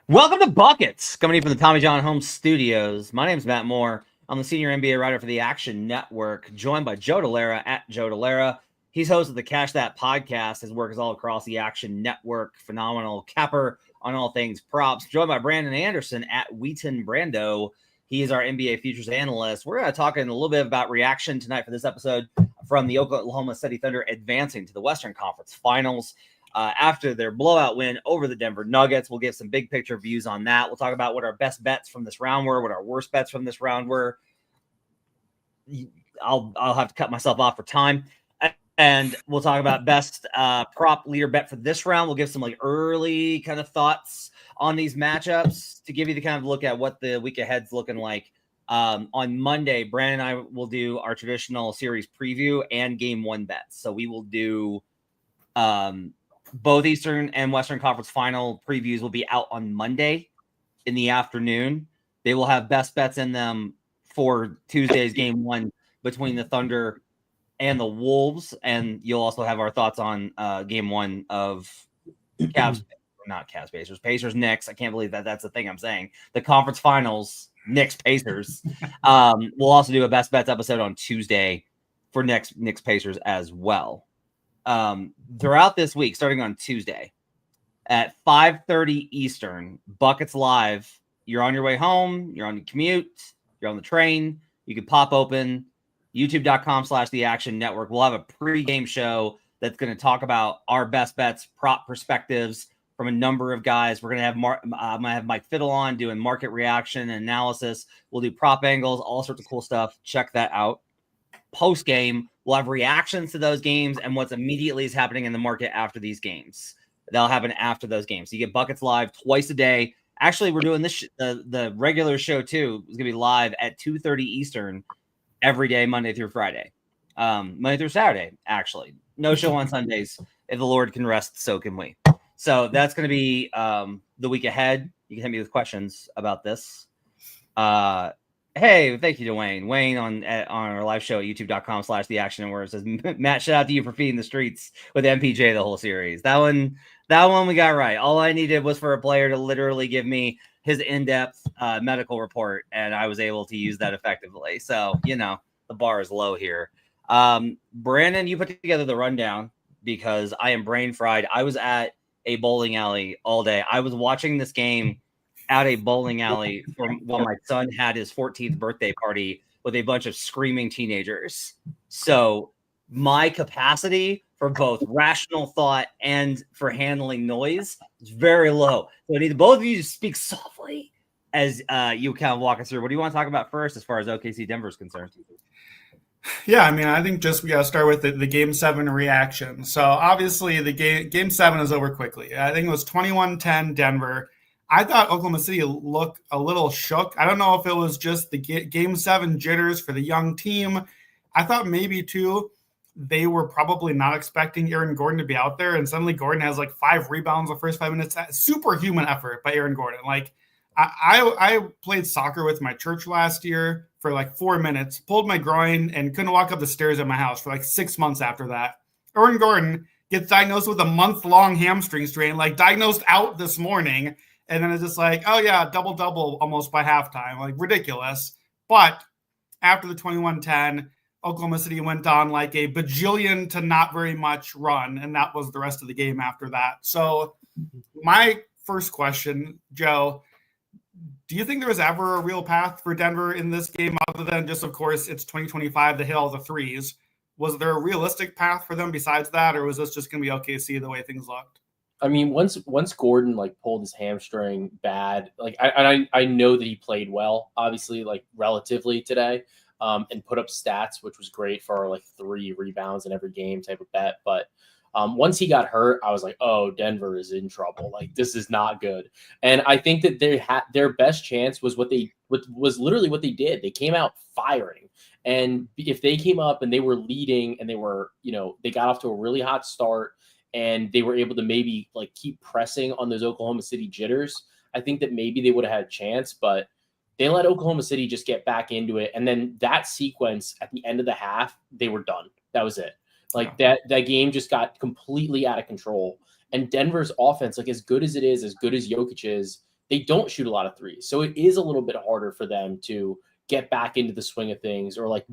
Welcome to Buckets, coming in from the Tommy John Home Studios. My name is Matt Moore. I'm the senior NBA writer for the Action Network, joined by Joe Dellera at Joe Dellera. He's host of the Cash That podcast. His work is all across the Action Network. Phenomenal capper on all things props. Joined by Brandon Anderson at Wheaton Brando. He is our NBA futures analyst. We're going to talk in a little bit about reaction tonight for this episode from the Oklahoma City Thunder advancing to the Western Conference Finals. After their blowout win over the Denver Nuggets. We'll give some big picture views on that. We'll talk about what our best bets from this round were, what our worst bets from this round were. I'll have to cut myself off for time. And we'll talk about best prop leader bet for this round. We'll give some like early kind of thoughts on these matchups to give you the kind of look at what the week ahead's looking like. On Monday, Brandon and I will do our traditional series preview and game one bets. So we will do both Eastern and Western Conference final previews will be out on Monday in the afternoon. They will have best bets in them for Tuesday's game one between the Thunder and the Wolves. And you'll also have our thoughts on game one of Pacers-Knicks. I can't believe that that's the thing I'm saying. The conference finals, Knicks-Pacers. We'll also do a best bets episode on Tuesday for Knicks-Pacers as well. Throughout this week, starting on Tuesday at 5:30 Eastern, Buckets Live. You're on your way home, you're on your commute, you're on the train. You can pop open youtube.com/the Action Network. We'll have a pregame show that's going to talk about our best bets, prop perspectives from a number of guys. We're going to have I'm going to have Mike Fiddle on doing market reaction and analysis. We'll do prop angles, all sorts of cool stuff. Check that out. Post game, we'll have reactions to those games and what's immediately is happening in the market after these games. That'll happen after those games. So you get Buckets Live twice a day. Actually, we're doing this the regular show too. It's gonna be live at 2:30 Eastern every day, Monday through Friday, Monday through Saturday. Actually, no show on Sundays. If the Lord can rest, so can we. So that's gonna be the week ahead. You can hit me with questions about this. Hey, thank you to Wayne. Wayne on our live show at youtube.com/the Action, where it says, Matt, shout out to you for feeding the streets with MPJ the whole series. That one we got right. All I needed was for a player to literally give me his in-depth medical report, and I was able to use that effectively. So, the bar is low here. Brandon, you put together the rundown because I am brain fried. I was at a bowling alley all day. I was watching this game at a bowling alley while my son had his 14th birthday party with a bunch of screaming teenagers. So my capacity for both rational thought and for handling noise is very low. So I need both of you to speak softly as you kind of walk us through. What do you want to talk about first as far as OKC Denver is concerned? Yeah, I mean, I think just we got to start with the Game 7 reaction. So obviously the Game 7 is over quickly. I think it was 21-10 Denver. I thought Oklahoma City looked a little shook. I don't know if it was just the Game 7 jitters for the young team. I thought maybe, too, they were probably not expecting Aaron Gordon to be out there, and suddenly Gordon has like 5 rebounds the first 5 minutes. Superhuman effort by Aaron Gordon. Like, I played soccer with my church last year for like 4 minutes, pulled my groin, and couldn't walk up the stairs at my house for like 6 months after that. Aaron Gordon gets diagnosed with a month-long hamstring strain, like diagnosed out this morning. And then it's just like, oh, yeah, double-double almost by halftime. Like, ridiculous. But after the 21-10, Oklahoma City went on like a bajillion to not very much run, and that was the rest of the game after that. So my first question, Joe, do you think there was ever a real path for Denver in this game other than just, of course, it's 2025 to hit all the threes? Was there a realistic path for them besides that, or was this just going to be OKC the way things looked? I mean, once Gordon like pulled his hamstring bad, like I know that he played well, obviously, like relatively today, and put up stats, which was great for like 3 rebounds in every game type of bet. But once he got hurt, I was like, oh, Denver is in trouble. Like, this is not good. And I think that they had their best chance was was literally what they did. They came out firing. And if they came up and they were leading and they were, they got off to a really hot start, and they were able to maybe like keep pressing on those Oklahoma City jitters, I think that maybe they would have had a chance, but they let Oklahoma City just get back into it. And then that sequence at the end of the half, they were done. That was it. Like that game just got completely out of control. And Denver's offense, like as good as it is, as good as Jokic is, they don't shoot a lot of threes. So it is a little bit harder for them to get back into the swing of things or like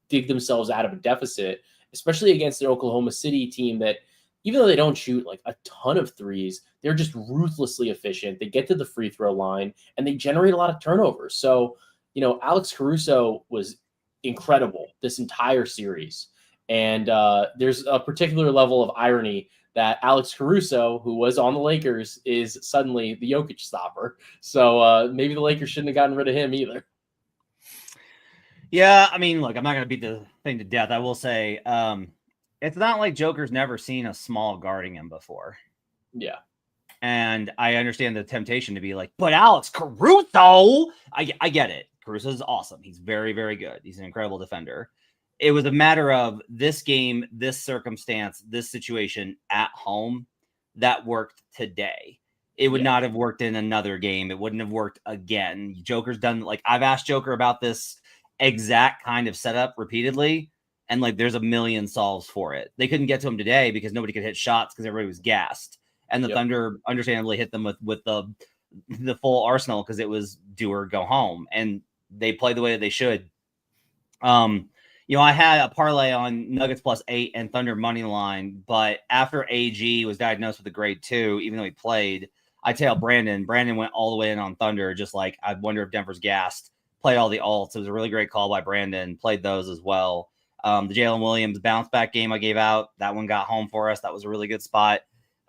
dig themselves out of a deficit, especially against the Oklahoma City team that, even though they don't shoot like a ton of threes, they're just ruthlessly efficient. They get to the free throw line and they generate a lot of turnovers. So, Alex Caruso was incredible this entire series. And there's a particular level of irony that Alex Caruso, who was on the Lakers, is suddenly the Jokic stopper. So maybe the Lakers shouldn't have gotten rid of him either. Yeah, I mean, look, I'm not going to beat the thing to death. I will say it's not like Joker's never seen a small guarding him before. Yeah. And I understand the temptation to be like, but Alex Caruso, I get it. Caruso is awesome. He's very, very good. He's an incredible defender. It was a matter of this game, this circumstance, this situation at home that worked today. It would not have worked in another game. It wouldn't have worked again. Joker's done, like, I've asked Joker about this exact kind of setup repeatedly, and like there's a million solves for it. They couldn't get to him today because nobody could hit shots because everybody was gassed, and the Thunder understandably hit them with the full arsenal because it was do or go home, and they played the way that they should. I had a parlay on Nuggets +8 and Thunder money line, but after AG was diagnosed with a grade 2, even though he played, I tailed Brandon. Brandon went all the way in on Thunder, just like I wonder if Denver's gassed. Played all the alts. It was a really great call by Brandon. Played those as well. The Jalen Williams bounce back game I gave out, that one got home for us. That was a really good spot.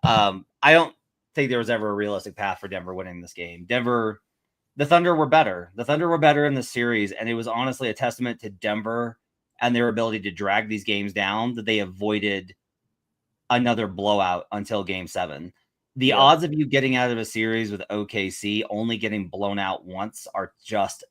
I don't think there was ever a realistic path for Denver winning this game. The Thunder were better. The Thunder were better in this series, and it was honestly a testament to Denver and their ability to drag these games down that they avoided another blowout until Game 7. The odds of you getting out of a series with OKC only getting blown out once are just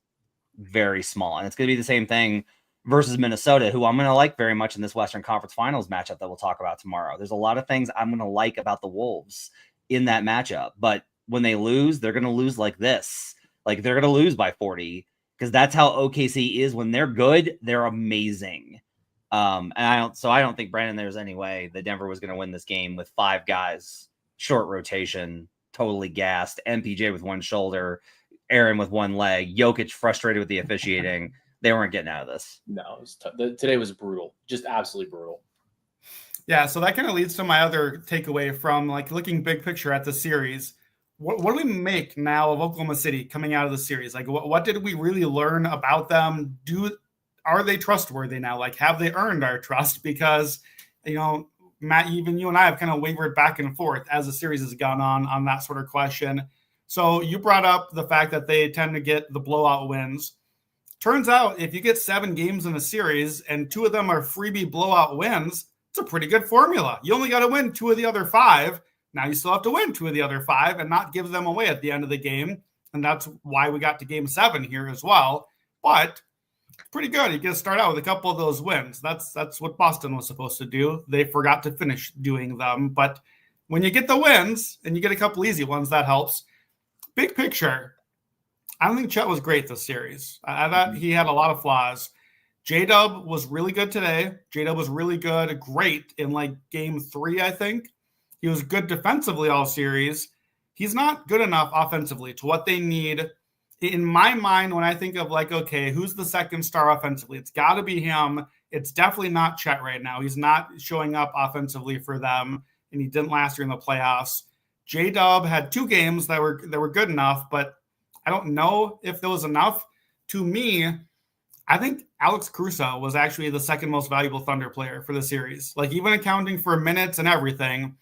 very small. And it's going to be the same thing versus Minnesota, who I'm going to like very much in this Western Conference Finals matchup that we'll talk about tomorrow. There's a lot of things I'm going to like about the Wolves in that matchup. But when they lose, they're going to lose like this. Like they're going to lose by 40 because that's how OKC is. When they're good, they're amazing. And I don't think, Brandon, there's any way that Denver was going to win this game with 5 guys, short rotation, totally gassed, MPJ with one shoulder, Aaron with one leg, Jokic frustrated with the officiating. They weren't getting out of this. No, today was brutal, just absolutely brutal. Yeah, so that kind of leads to my other takeaway from like looking big picture at the series. What do we make now of Oklahoma City coming out of the series? Like, what did we really learn about them? Are they trustworthy now? Like, have they earned our trust? Because, Matt, even you and I have kind of wavered back and forth as the series has gone on that sort of question. So you brought up the fact that they tend to get the blowout wins. Turns out if you get 7 games in a series and 2 of them are freebie blowout wins, it's a pretty good formula. You only got to win 2 of the other 5. Now you still have to win 2 of the other 5 and not give them away at the end of the game. And that's why we got to Game 7 here as well. But pretty good. You get to start out with a couple of those wins. That's what Boston was supposed to do. They forgot to finish doing them. But when you get the wins and you get a couple easy ones, that helps. Big picture, I don't think Chet was great this series. I thought he had a lot of flaws. J-Dub was really good today. J-Dub was really good, great in like Game 3, I think. He was good defensively all series. He's not good enough offensively to what they need. In my mind, when I think of like, okay, who's the second star offensively? It's got to be him. It's definitely not Chet right now. He's not showing up offensively for them, and he didn't last year in the playoffs. J-Dub had 2 games that were good enough, but I don't know if there was enough. To me, I think Alex Caruso was actually the second most valuable Thunder player for the series. Like, even accounting for minutes and everything,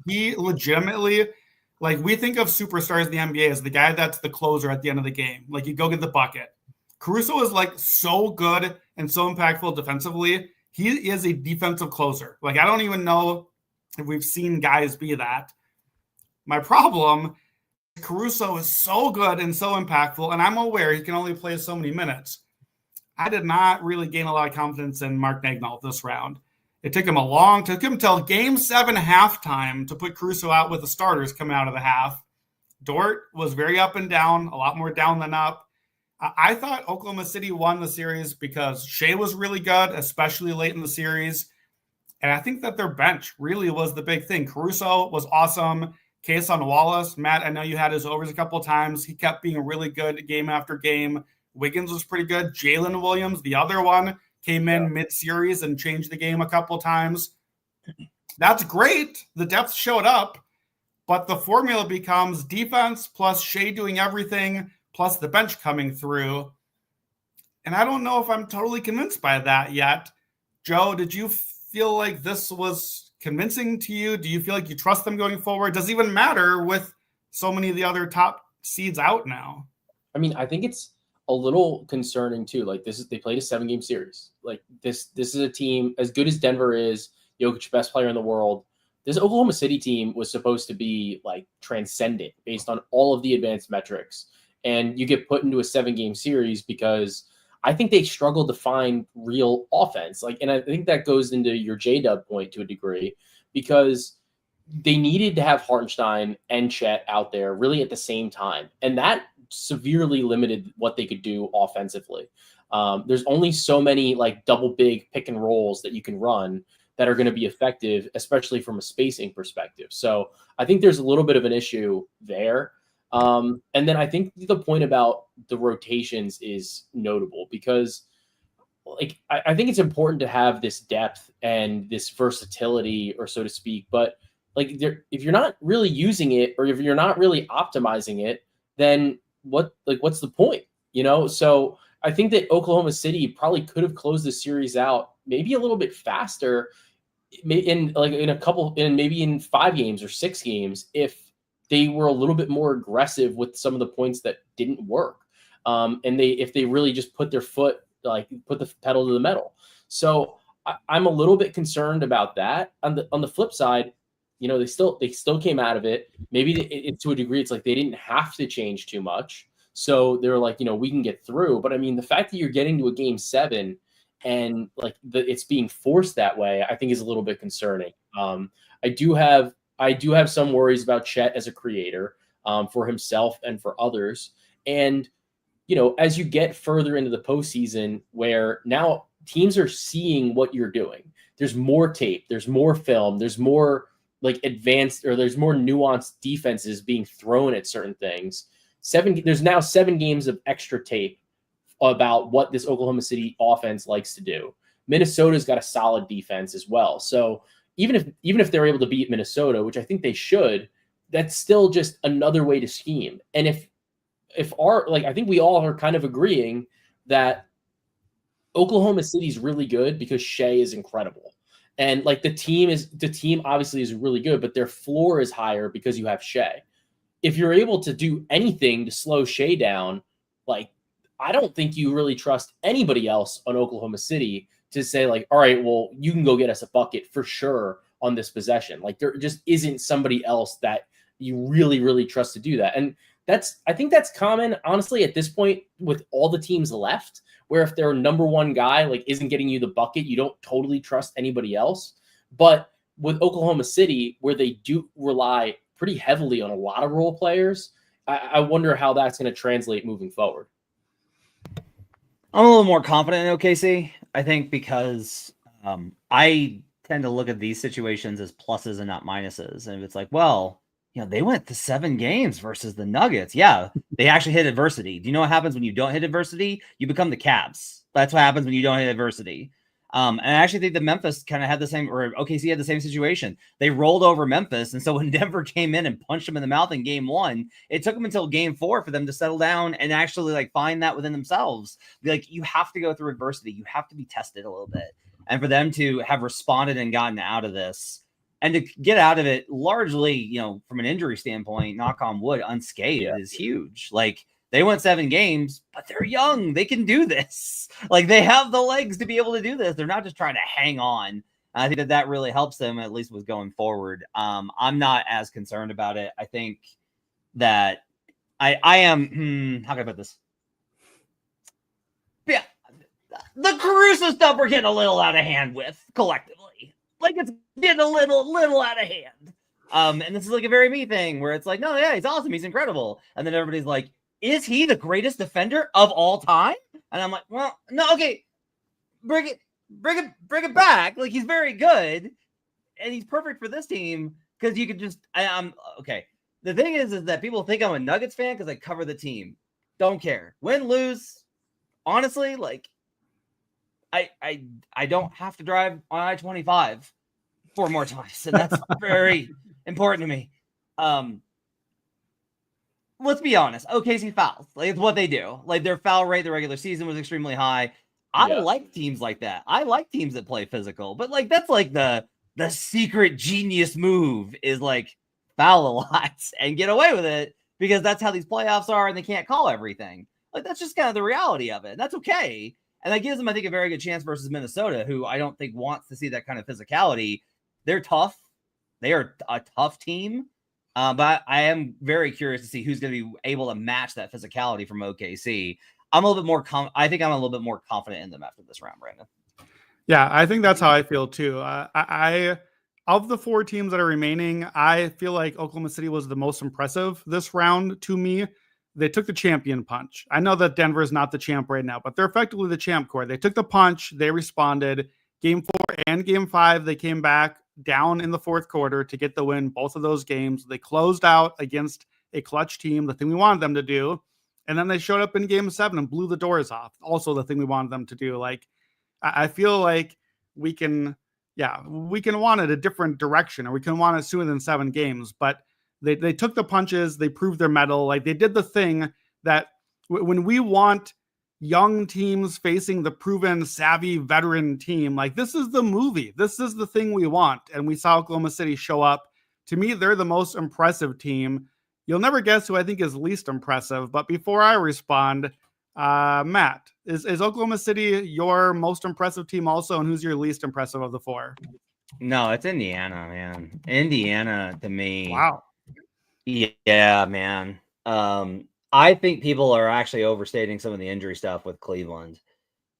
he legitimately, like, we think of superstars in the NBA as the guy that's the closer at the end of the game. Like, you go get the bucket. Caruso is, like, so good and so impactful defensively. He is a defensive closer. Like, I don't even know if we've seen guys be that. My problem, Caruso is so good and so impactful, and I'm aware he can only play so many minutes. I did not really gain a lot of confidence in Mark Daigneault this round. It took him until Game 7 halftime to put Caruso out with the starters coming out of the half. Dort was very up and down, a lot more down than up. I thought Oklahoma City won the series because Shea was really good, especially late in the series. And I think that their bench really was the big thing. Caruso was awesome. Case on Wallace. Matt, I know you had his overs a couple of times. He kept being really good game after game. Wiggins was pretty good. Jalen Williams, the other one, came in mid-series and changed the game a couple of times. That's great. The depth showed up, but the formula becomes defense plus Shea doing everything plus the bench coming through. And I don't know if I'm totally convinced by that yet. Joe, did you feel like this was convincing to you? Do you feel like you trust them going forward? Does it even matter with so many of the other top seeds out now? I mean, I think it's a little concerning too. Like they played a 7-game series. Like this is a team as good as Denver is, Jokic, best player in the world. This Oklahoma City team was supposed to be like transcendent based on all of the advanced metrics. And you get put into a 7-game series because I think they struggled to find real offense. Like, and I think that goes into your J-Dub point to a degree, because they needed to have Hartenstein and Chet out there really at the same time. And that severely limited what they could do offensively. There's only so many like double big pick and rolls that you can run that are going to be effective, especially from a spacing perspective. So I think there's a little bit of an issue there. And then I think the point about the rotations is notable because like, I think it's important to have this depth and this versatility, or so to speak, but like if you're not really using it, or if you're not really optimizing it, then what's the point? So I think that Oklahoma City probably could have closed the series out maybe a little bit faster maybe in 5 games or 6 games if they were a little bit more aggressive with some of the points that didn't work. And if they really just put the pedal to the metal. So I'm a little bit concerned about that. On the flip side, they still came out of it. Maybe to a degree, it's like they didn't have to change too much. So they're like, we can get through. But I mean, the fact that you're getting to a game 7 and like it's being forced that way, I think is a little bit concerning. I do have some worries about Chet as a creator for himself and for others. And, as you get further into the postseason, where now teams are seeing what you're doing, there's more tape, there's more film, there's more like advanced, or there's more nuanced defenses being thrown at certain things. There's now 7 games of extra tape about what this Oklahoma City offense likes to do. Minnesota's got a solid defense as well. So even if they're able to beat Minnesota, which I think they should, that's still just another way to scheme. And I think we all are kind of agreeing that Oklahoma City's really good because Shea is incredible. And like the team obviously is really good, but their floor is higher because you have Shea. If you're able to do anything to slow Shea down, like I don't think you really trust anybody else on Oklahoma City to say like, all right, well, you can go get us a bucket for sure on this possession. Like there just isn't somebody else that you really, really trust to do that. And I think that's common, honestly, at this point with all the teams left, where if their number one guy like isn't getting you the bucket, you don't totally trust anybody else. But with Oklahoma City, where they do rely pretty heavily on a lot of role players, I wonder how that's going to translate moving forward. I'm a little more confident in OKC, I think, because I tend to look at these situations as pluses and not minuses. And if it's like, well, they went to 7 games versus the Nuggets. Yeah, they actually hit adversity. Do you know what happens when you don't hit adversity? You become the Cavs. That's what happens when you don't hit adversity. And I actually think that Memphis kind of had the same, or OKC had the same situation. They rolled over Memphis. And so when Denver came in and punched them in the mouth in game 1, it took them until game 4 for them to settle down and actually like find that within themselves. Like you have to go through adversity. You have to be tested a little bit. And for them to have responded and gotten out of this and to get out of it largely, from an injury standpoint, knock on wood, unscathed is huge. Like, they went 7 games, but they're young. They can do this. Like, they have the legs to be able to do this. They're not just trying to hang on. I think that really helps them, at least with going forward. I'm not as concerned about it. I think that I am, how can I put this? Yeah, the Caruso stuff we're getting a little out of hand with collectively. Like, it's getting a little out of hand. And this is like a very me thing where it's like, no, yeah, he's awesome. He's incredible. And then everybody's like, is he the greatest defender of all time? And I'm like, well, no, okay, bring it back. Like, he's very good, and he's perfect for this team because you could just, I'm okay. the thing is that people think I'm a Nuggets fan because I cover the team. Don't care. Win, lose. Honestly, like I don't have to drive on I-25 4 more times, and that's very important to me. Let's be honest. OKC fouls. Like, it's what they do. Like, their foul rate the regular season was extremely high. I like teams like that. I like teams that play physical, but like that's like the secret genius move is like foul a lot and get away with it because that's how these playoffs are and they can't call everything. Like, that's just kind of the reality of it. And that's okay. And that gives them, I think, a very good chance versus Minnesota, who I don't think wants to see that kind of physicality. They're tough. They are a tough team. But I am very curious to see who's going to be able to match that physicality from OKC. I'm a little bit more. I think I'm a little bit more confident in them after this round, Brandon. Yeah, I think that's how I feel too. I of the 4 teams that are remaining, I feel like Oklahoma City was the most impressive this round to me. They took the champion punch. I know that Denver is not the champ right now, but they're effectively the champ core. They took the punch. They responded. Game 4 and Game 5, they came back down in the fourth quarter to get the win. Both of those games, they closed out against a clutch team, the thing we wanted them to do. And then they showed up in Game 7 and blew the doors off. Also the thing we wanted them to do. Like, I feel like we can want it a different direction, or we can want it sooner than 7 games, but they took the punches, they proved their mettle. Like, they did the thing that when we want young teams facing the proven, savvy, veteran team, like, this is the movie. This is the thing we want. And we saw Oklahoma City show up. To me, they're the most impressive team. You'll never guess who I think is least impressive. But before I respond, Matt, is Oklahoma City your most impressive team also? And who's your least impressive of the 4? No, it's Indiana, man. Indiana to me. Wow. Yeah, man. I think people are actually overstating some of the injury stuff with Cleveland.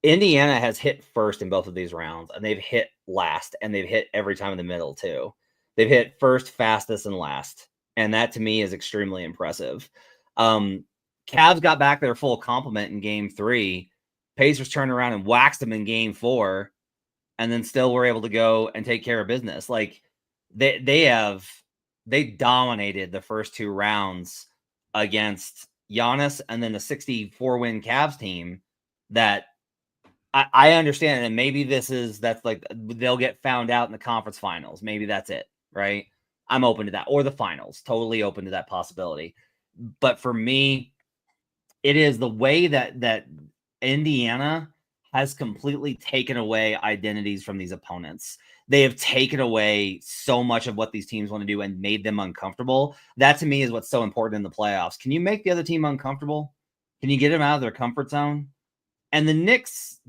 Indiana has hit first in both of these rounds, and they've hit last, and they've hit every time in the middle too. They've hit first, fastest, and last. And that to me is extremely impressive. Cavs got back their full complement in Game 3. Pacers turned around and waxed them in Game 4, and then still were able to go and take care of business. Like, they dominated the first 2 rounds against Giannis and then a 64-win Cavs team that I understand. And maybe that's like they'll get found out in the conference finals. Maybe that's it, right? I'm open to that, or the finals, totally open to that possibility. But for me, it is the way that Indiana has completely taken away identities from these opponents. They have taken away so much of what these teams want to do and made them uncomfortable. That to me is what's so important in the playoffs. Can you make the other team uncomfortable? Can you get them out of their comfort zone? And the Knicks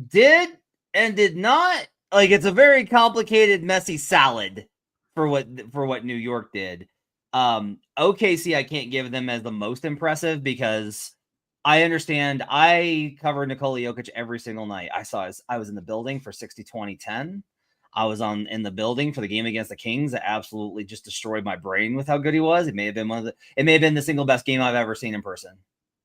did and did not. Like, it's a very complicated, messy salad for what New York did. OKC, I can't give them as the most impressive because I understand. I cover Nikola Jokic every single night. I was in the building for 60-20-10. I was in the building for the game against the Kings that absolutely just destroyed my brain with how good he was. It may have been the single best game I've ever seen in person,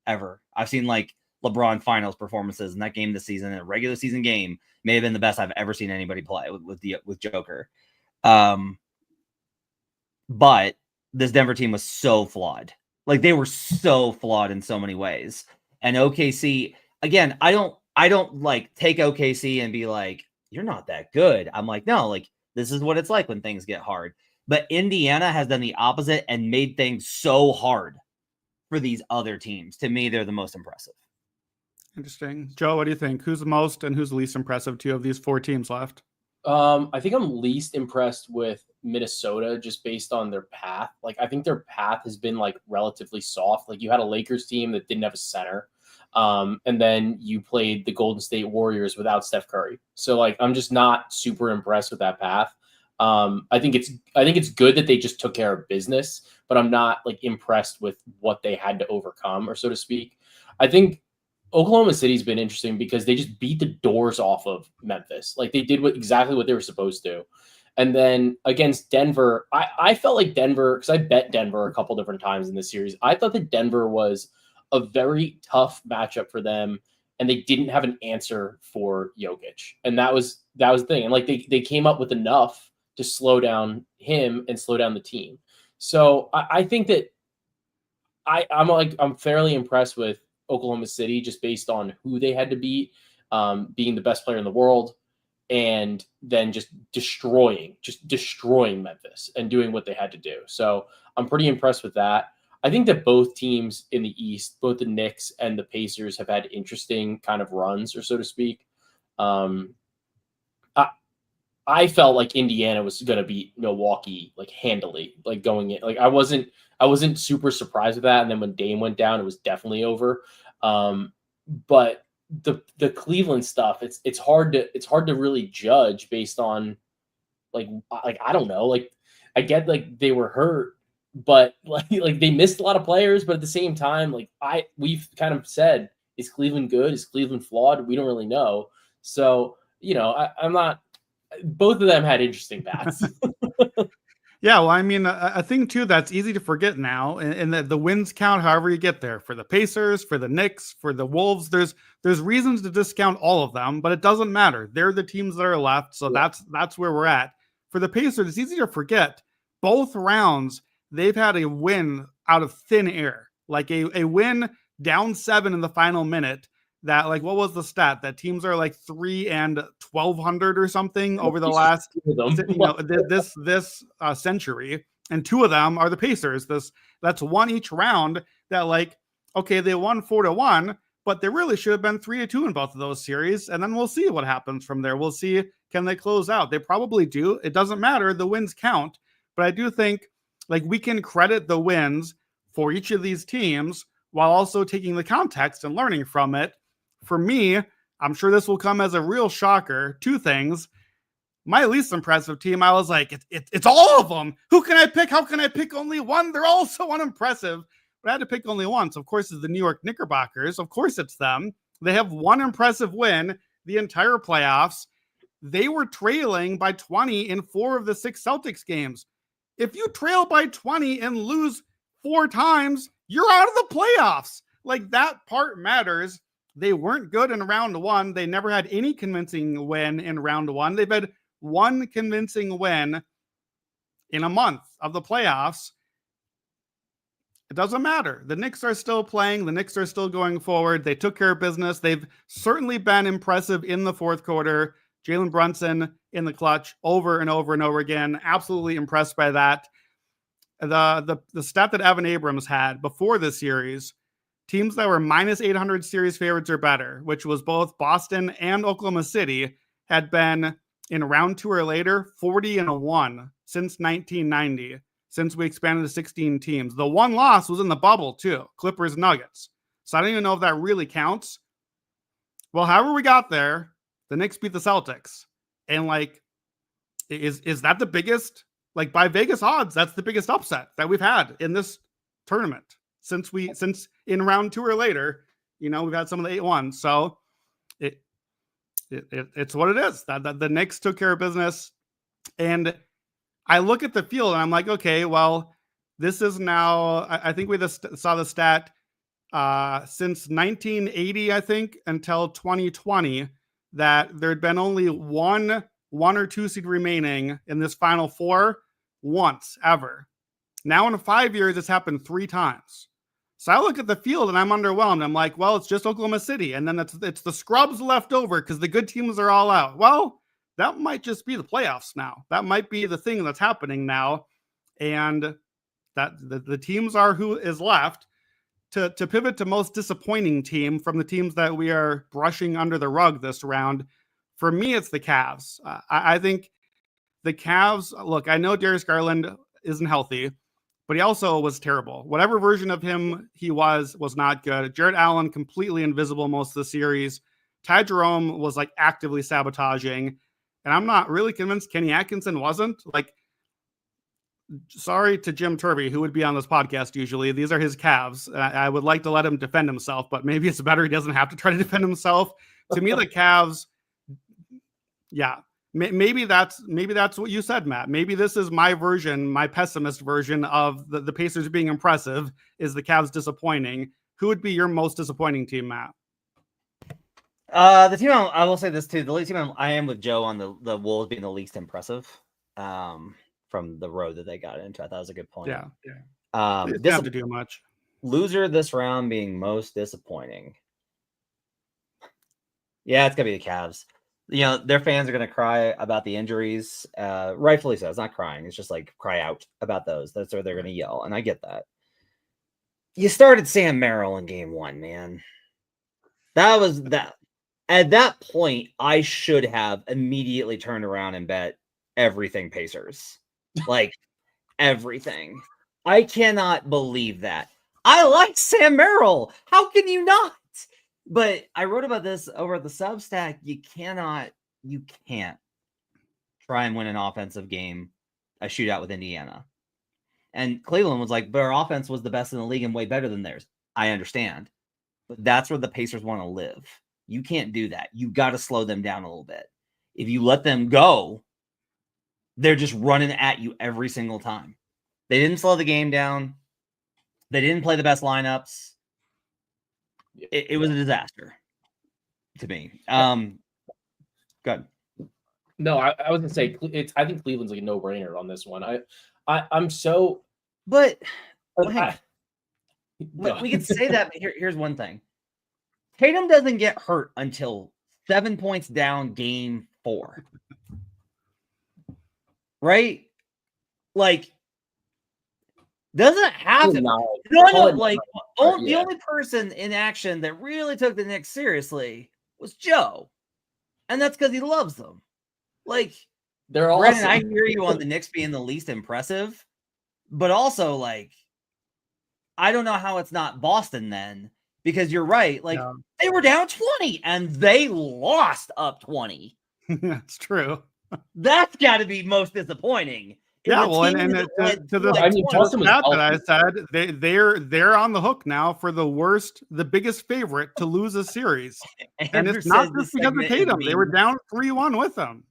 ever. I've seen like LeBron finals performances, and that game this season, a regular season game, may have been the best I've ever seen anybody play with Joker. But this Denver team was so flawed. Like, they were so flawed in so many ways. And OKC, again, I don't like take OKC and be like, you're not that good. I'm like, no, like, this is what it's like when things get hard. But Indiana has done the opposite and made things so hard for these other teams. To me, they're the most impressive. Interesting. Joe, what do you think? Who's the most and who's the least impressive to you of these 4 teams left? I think I'm least impressed with Minnesota just based on their path. Like, I think their path has been like relatively soft. Like, you had a Lakers team that didn't have a center. And then you played the Golden State Warriors without Steph Curry. So like, I'm just not super impressed with that path. I think it's good that they just took care of business, but I'm not like impressed with what they had to overcome, or so to speak. I think Oklahoma City's been interesting because they just beat the doors off of Memphis. Like, they did exactly what they were supposed to. And then against Denver, I felt like Denver, because I bet Denver a couple different times in this series. I thought that Denver was a very tough matchup for them, and they didn't have an answer for Jokic. And that was the thing. And like, they came up with enough to slow down him and slow down the team. So I think that I'm fairly impressed with Oklahoma City just based on who they had to beat, being the best player in the world, and then just destroying Memphis and doing what they had to do. So I'm pretty impressed with that. I think that both teams in the East, both the Knicks and the Pacers, have had interesting kind of runs, or so to speak. I felt like Indiana was going to beat Milwaukee like handily, like going in. Like I wasn't super surprised with that. And then when Dame went down, it was definitely over. But the Cleveland stuff, it's hard to really judge based on like I don't know. Like I get like they were hurt, but like they missed a lot of players. But at the same time, like we've kind of said, is Cleveland good? Is Cleveland flawed? We don't really know. So I'm not. Both of them had interesting bats. Yeah, well, I mean, a thing too that's easy to forget now, and the wins count however you get there. For the Pacers, for the Knicks, for the Wolves, there's reasons to discount all of them, but it doesn't matter. They're the teams that are left, so Yeah. that's where we're at. For the Pacers, it's easy to forget. Both rounds, they've had a win out of thin air, like a win down 7 in the final minute. That like what was the stat that teams are like 3 and 1,200 or something over the last this century, and 2 of them are the Pacers. That's one each round. That like okay, they won 4-1, but they really should have been 3-2 in both of those series, and then we'll see what happens from there. We'll see, can they close out? They probably do. It doesn't matter. The wins count, but I do think like we can credit the wins for each of these teams while also taking the context and learning from it. For me, I'm sure this will come as a real shocker. 2 things. My least impressive team, I was like, it's all of them. Who can I pick? How can I pick only one? They're all so unimpressive. But I had to pick only one. So, of course, it's the New York Knickerbockers. Of course, it's them. They have one impressive win the entire playoffs. They were trailing by 20 in 4 of the 6 Celtics games. If you trail by 20 and lose 4 times, you're out of the playoffs. Like, that part matters. They weren't good in round 1. They never had any convincing win in round 1. They've had one convincing win in a month of the playoffs. It doesn't matter. The Knicks are still playing. The Knicks are still going forward. They took care of business. They've certainly been impressive in the fourth quarter. Jalen Brunson in the clutch over and over and over again. Absolutely impressed by that. The stat that Evan Abrams had before the series, teams that were minus 800 series favorites or better, which was both Boston and Oklahoma City, had been in round 2 or later 40-1 since 1990, since we expanded to 16 teams. The one loss was in the bubble too, Clippers Nuggets. So I don't even know if that really counts. Well, however we got there, the Knicks beat the Celtics. And like, is that the biggest, like by Vegas odds, that's the biggest upset that we've had in this tournament since in round 2 or later, we've had some of the 8-1. So it's what it is. That the Knicks took care of business. And I look at the field and I'm like, okay, well, this is now, I think we just saw the stat since 1980, I think, until 2020, that there'd been only one or 2 seed remaining in this Final Four once ever. Now in 5 years, it's happened 3 times. So I look at the field and I'm underwhelmed. I'm like, well, it's just Oklahoma City. And then it's the scrubs left over because the good teams are all out. Well, that might just be the playoffs now. That might be the thing that's happening now. And that the teams are who is left. To pivot to most disappointing team from the teams that we are brushing under the rug this round, for me, it's the Cavs. I think the Cavs, look, I know Darius Garland isn't healthy, but he also was terrible. Whatever version of him he was not good. Jarrett Allen, completely invisible most of the series. Ty Jerome was like actively sabotaging. And I'm not really convinced Kenny Atkinson wasn't. Like, sorry to Jim Turvey, who would be on this podcast usually. These are his Cavs. I would like to let him defend himself, but maybe it's better he doesn't have to try to defend himself. To me, the Cavs, yeah, maybe that's what you said, Matt. Maybe this is my version, my pessimist version of the Pacers being impressive, is the Cavs disappointing. Who would be your most disappointing team, Matt? The team, I will say this too. The team I am with Joe on the Wolves being the least impressive. from the road that they got into. I thought was a good point. Yeah. They didn't have to do much. Loser this round being most disappointing. Yeah, it's gonna be the Cavs. Their fans are gonna cry about the injuries. Rightfully so. It's not crying. It's just like cry out about those. That's where they're gonna yell, and I get that. You started Sam Merrill in game 1, man. That was that. At that point, I should have immediately turned around and bet everything Pacers. Like, everything. I cannot believe that. I like Sam Merrill. How can you not? But I wrote about this over at the Substack. You can't try and win an offensive game, a shootout with Indiana. And Cleveland was like, but our offense was the best in the league and way better than theirs. I understand. But that's where the Pacers want to live. You can't do that. You got to slow them down a little bit. If you let them go, they're just running at you every single time. They didn't slow the game down. They didn't play the best lineups. It was a disaster to me. Good. No, I was gonna say I think Cleveland's like a no-brainer on this one. I'm so. But we could say that. But here's one thing: Tatum doesn't get hurt until 7 points down, game 4. Right? Like, doesn't have to. No. Like, the only person in action that really took the Knicks seriously was Joe, and that's because he loves them. Like, they're all. Brandon, I hear you on the Knicks being the least impressive, but also, like, I don't know how it's not Boston then, because you're right. Like, they were down 20 and they lost up 20. That's true. That's got to be most disappointing. Yeah, well, and to the stat that I said, they're on the hook now for the biggest favorite to lose a series, and it's not just because of Tatum. They were down 3-1 with them.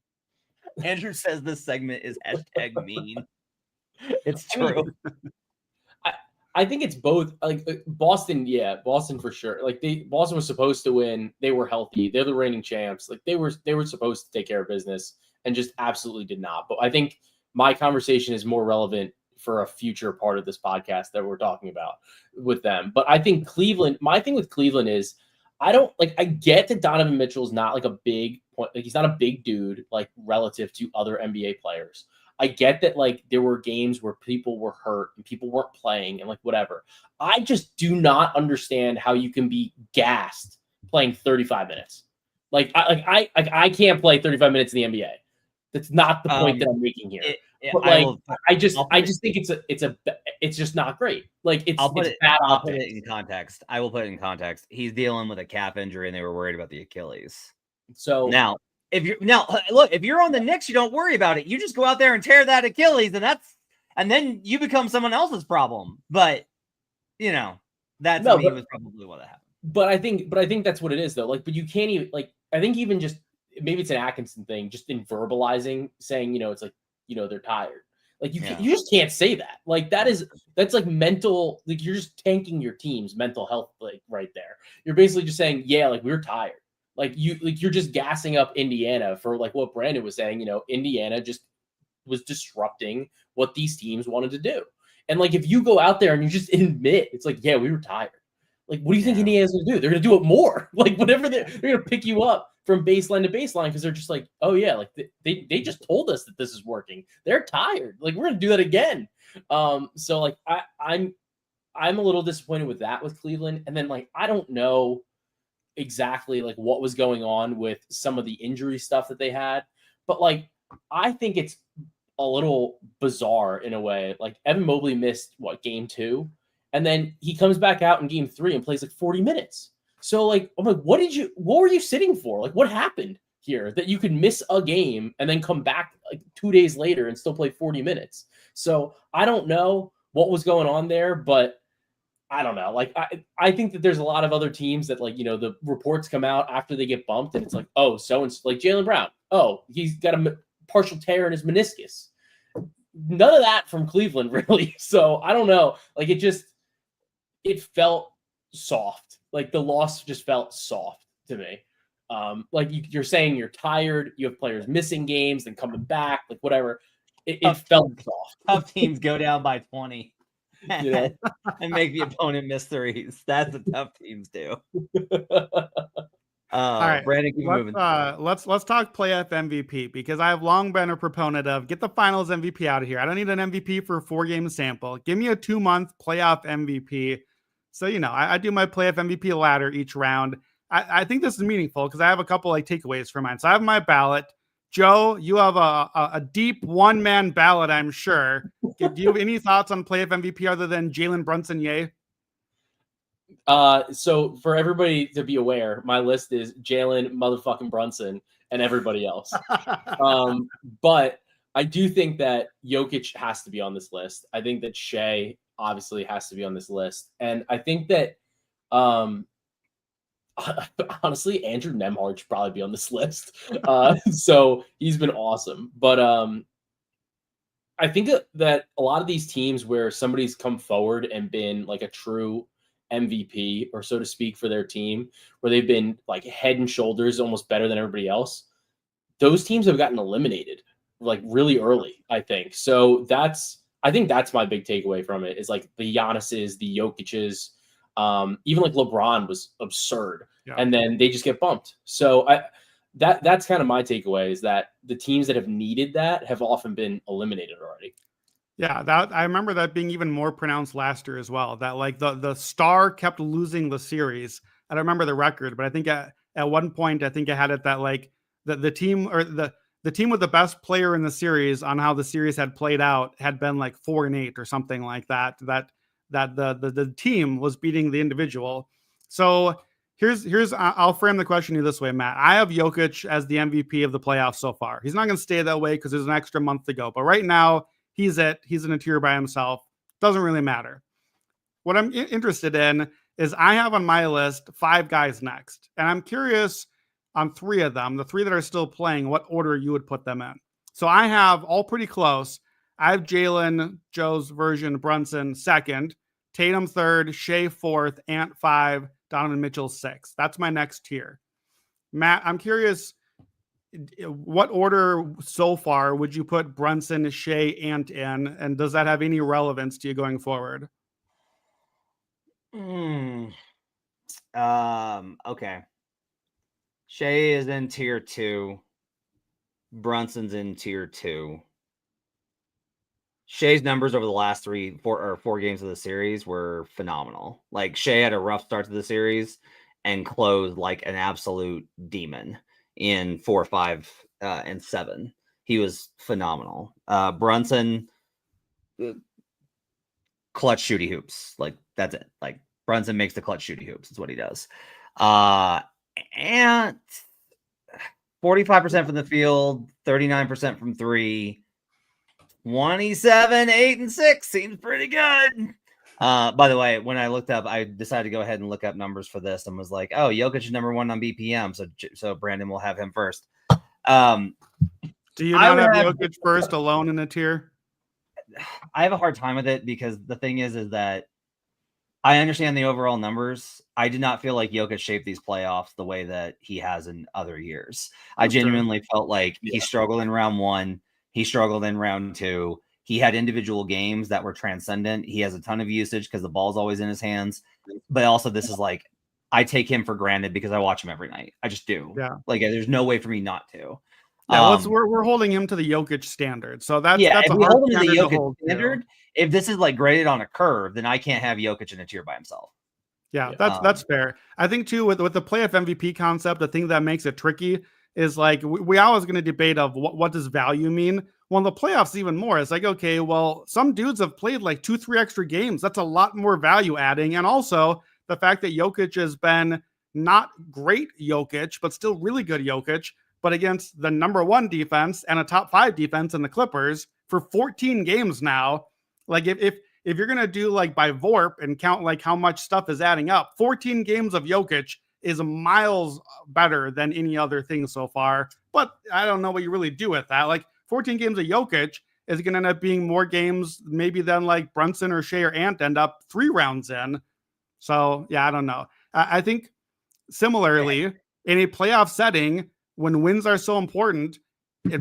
Andrew says this segment is #mean. It's true. I think it's both. Like Boston, Boston for sure. Like Boston was supposed to win. They were healthy. They're the reigning champs. Like they were supposed to take care of business and just absolutely did not. But I think my conversation is more relevant for a future part of this podcast that we're talking about with them. But I think Cleveland, my thing with Cleveland is I get that Donovan Mitchell's not like a big point. Like he's not a big dude, like relative to other NBA players. I get that, like, there were games where people were hurt and people weren't playing and, like, whatever. I just do not understand how you can be gassed playing 35 minutes. I can't play 35 minutes in the NBA. That's not the point that I'm making here. I just think it's just not great. Like, I'll put it in context. I will put it in context. He's dealing with a calf injury and they were worried about the Achilles. So now, if you're on the Knicks, you don't worry about it. You just go out there and tear that Achilles, and then you become someone else's problem. But was probably what happened. But I think that's what it is, though. Like, but you can't even I think even just maybe it's an Atkinson thing, just in verbalizing, saying it's like they're tired. Like you just can't say that. Like that's like mental. Like you're just tanking your team's mental health. Like right there, you're basically just saying, like we're tired. You're just gassing up Indiana for like what Brandon was saying, Indiana just was disrupting what these teams wanted to do. And like, if you go out there and you just admit it's like, we were tired. Like, what do you think Indiana's going to do? They're going to do it more. Like whatever they're going to pick you up from baseline to baseline. Cause they're just like, oh yeah. Like they just told us that this is working. They're tired. Like we're going to do that again. So like I'm a little disappointed with that with Cleveland. And then like, I don't know exactly like what was going on with some of the injury stuff that they had, but like I think it's a little bizarre in a way. Like Evan Mobley missed game 2, and then he comes back out in game 3 and plays like 40 minutes. So like I'm like, what were you sitting for? Like what happened here that you could miss a game and then come back like 2 days later and still play 40 minutes? So I don't know what was going on there, but I don't know. Like, I think that there's a lot of other teams that like, the reports come out after they get bumped and it's like, oh, so-and-so, like Jaylen Brown. Oh, he's got a partial tear in his meniscus. None of that from Cleveland, really. So I don't know. Like, it felt soft. Like the loss just felt soft to me. Like you're saying you're tired. You have players missing games and coming back, like whatever. it felt soft. Tough teams go down by 20. You know? And make the opponent miss threes. That's what tough teams do. All right, Brandon, keep moving. Let's talk playoff MVP, because I have long been a proponent of get the finals MVP out of here. I don't need an MVP for a 4-game sample. Give me a 2-month playoff MVP. So, I do my playoff MVP ladder each round. I think this is meaningful because I have a couple takeaways for mine. So I have my ballot. Joe, you have a deep one-man ballot, I'm sure. Do you have any thoughts on playoff MVP other than Jalen Brunson? Yay. So for everybody to be aware, my list is Jalen motherfucking Brunson and everybody else. But I do think that Jokic has to be on this list. I think that Shea obviously has to be on this list. And I think that, honestly, Andrew Nembhard should probably be on this list. So he's been awesome. But I think that a lot of these teams where somebody's come forward and been like a true MVP, or so to speak, for their team, where they've been like head and shoulders almost better than everybody else, those teams have gotten eliminated like really early, I think. So I think that's my big takeaway from it, is like the Giannis's, the Jokic's, even like LeBron was absurd. Yeah. And then they just get bumped. So that's kind of my takeaway, is that the teams that have needed that have often been eliminated already. Yeah, that I remember that being even more pronounced last year as well. That like the star kept losing the series. I don't remember the record, but I think at one point I think I had it that like the team, or the team with the best player in the series on how the series had played out had been like 4-8 or something like that. That the team was beating the individual. So here's I'll frame the question to you this way, Matt. I have Jokic as the MVP of the playoffs so far. He's not going to stay that way because there's an extra month to go. But right now, he's in a tier by himself. Doesn't really matter. What I'm interested in is I have on my list 5 guys next. And I'm curious on 3 of them, the 3 that are still playing, what order you would put them in. So I have all pretty close. I have Jalen, Joe's version, Brunson 2nd, Tatum 3rd, Shea 4th, Ant 5, Donovan Mitchell 6th. That's my next tier. Matt, I'm curious, what order so far would you put Brunson, Shea, Ant in? And does that have any relevance to you going forward? Okay. Shea is in tier 2. Brunson's in tier 2. Shea's numbers over the last 4 games of the series were phenomenal. Like, Shea had a rough start to the series and closed like an absolute demon in 4, 5, and 7. He was phenomenal. Brunson, clutch shooty hoops. Like, that's it. Like, Brunson makes the clutch shooty hoops. That's what he does. And 45% from the field, 39% from 3. 27, 8, and 6 seems pretty good. By the way, when I looked up, I decided to go ahead and look up numbers for this and was like, oh, Jokic is number 1 on BPM. So Brandon will have him first. Do you not have Jokic first alone in a tier? I have a hard time with it because the thing is that I understand the overall numbers. I did not feel like Jokic shaped these playoffs the way that he has in other years. I genuinely felt like he struggled in round 1. He struggled in round 2. He had individual games that were transcendent. He has a ton of usage because the ball's always in his hands. But also, this is like, I take him for granted because I watch him every night. I just do. Yeah. Like, there's no way for me not to. Yeah, we're holding him to the Jokic standard. So that's a hard standard to hold. If this is like graded on a curve, then I can't have Jokic in a tier by himself. Yeah, that's fair. I think too with the playoff MVP concept, the thing that makes it tricky is like we always going to debate of what does value mean. Well, in the playoffs even more. It's like, okay, well, some dudes have played like 2-3 extra games. That's a lot more value adding. And also the fact that Jokic has been not great Jokic, but still really good Jokic, but against the number 1 defense and a top 5 defense in the Clippers for 14 games now. Like if you're going to do like by VORP and count like how much stuff is adding up, 14 games of Jokic is miles better than any other thing so far. But I don't know what you really do with that. Like 14 games of Jokic is going to end up being more games maybe than like Brunson or Shea or Ant end up 3 rounds in. So yeah, I don't know. I think similarly in a playoff setting, when wins are so important,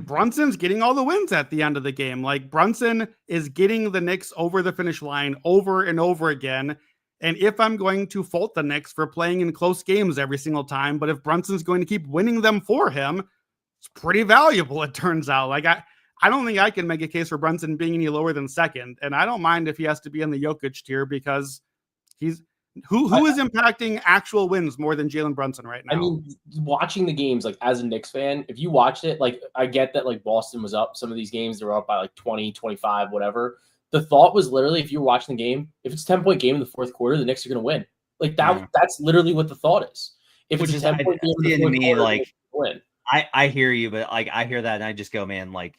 Brunson's getting all the wins at the end of the game. Like, Brunson is getting the Knicks over the finish line over and over again. And if I'm going to fault the Knicks for playing in close games every single time, but if Brunson's going to keep winning them for him, it's pretty valuable, it turns out. Like, I don't think I can make a case for Brunson being any lower than second. And I don't mind if he has to be in the Jokic tier, because he's who is impacting actual wins more than Jalen Brunson right now? I mean, watching the games, like, as a Knicks fan, if you watched it, like, I get that, like, Boston was up. Some of these games, they were up by like 20, 25, whatever. The thought was literally, if you were watching the game, if it's a 10-point game in the fourth quarter, the Knicks are going to win. Like, that's literally what the thought is. If it's a 10-point game in the fourth quarter, like, win. I hear you, but like, I hear that and I just go, man, like,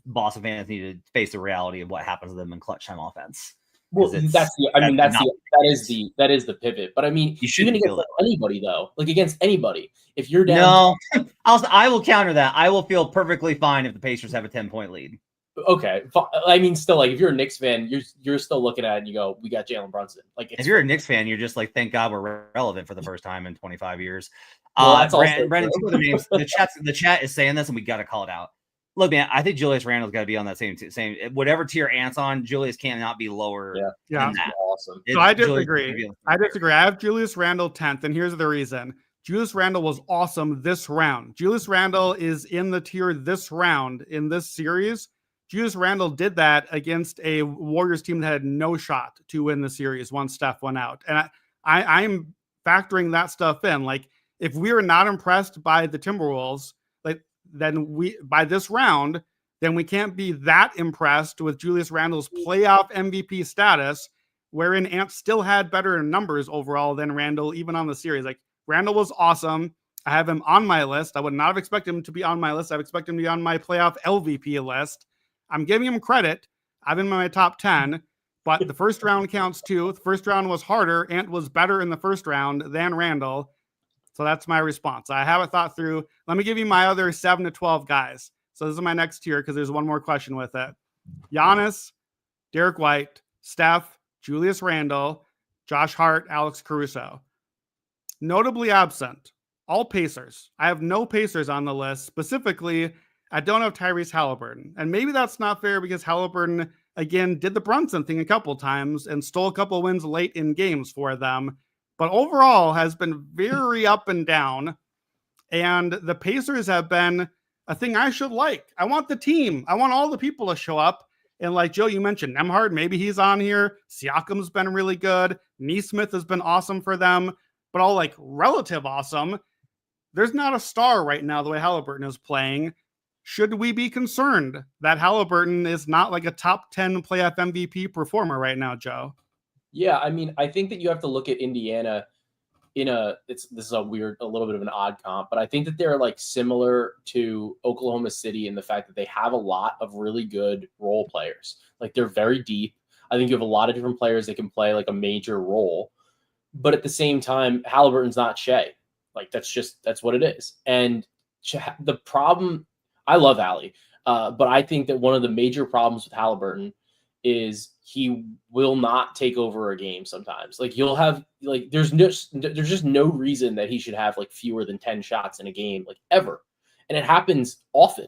Boston fans need to face the reality of what happens to them in clutch time offense. Well, that is the pivot. But I mean, you shouldn't against anybody though. Like, against anybody, if you're down, no, I will counter that. I will feel perfectly fine if the Pacers have a 10-point lead. Okay, I mean, still, like, if you're a Knicks fan, you're still looking at it and you go, we got Jalen Brunson. Like, if you're a Knicks fan, you're just like, thank God we're relevant for the first time in 25 years. Well, Brandon, the chat is saying this, and we got to call it out. Look, man, I think Julius Randle's got to be on that same whatever tier Ant's on. Julius cannot be lower. Yeah, than that. Awesome. So I disagree. I have Julius Randle 10th, and here's the reason. Julius Randle was awesome this round. Julius Randle is in the tier this round in this series. Julius Randle did that against a Warriors team that had no shot to win the series once Steph went out, and I'm factoring that stuff in. Like, if we are not impressed by the Timberwolves, then by this round, then we can't be that impressed with Julius Randle's playoff MVP status, wherein Ant still had better numbers overall than Randle, even on the series. Like, Randle was awesome. I have him on my list. I would not have expected him to be on my list. I would expect him to be on my playoff LVP list. I'm giving him credit. I've been in my top 10, but the first round counts too. The first round was harder. Ant was better in the first round than Randle. So that's my response. I have it thought through. Let me give you my other 7 to 12 guys. So this is my next tier because there's one more question with it. Giannis, Derek White, Steph, Julius Randle, Josh Hart, Alex Caruso. Notably absent, all Pacers. I have no Pacers on the list. Specifically, I don't have Tyrese Halliburton. And maybe that's not fair because Halliburton, again, did the Brunson thing a couple times and stole a couple wins late in games for them. But overall has been very up and down. And the Pacers have been a thing I should like. I want the team. I want all the people to show up. And like Joe, you mentioned Nembhard, maybe he's on here. Siakam's been really good. Nesmith has been awesome for them, but all like relative awesome. There's not a star right now the way Halliburton is playing. Should we be concerned that Halliburton is not like a top 10 playoff MVP performer right now, Joe? Yeah, I mean, I think that you have to look at Indiana this is a little bit of an odd comp, but I think that they're like similar to Oklahoma City in the fact that they have a lot of really good role players. Like, they're very deep. I think you have a lot of different players that can play like a major role, but at the same time, Halliburton's not Shea. Like, that's what it is. And the problem, I love Allie, but I think that one of the major problems with Halliburton is he will not take over a game sometimes. Like, you'll have, like, there's just no reason that he should have like fewer than 10 shots in a game, like, ever. And it happens often.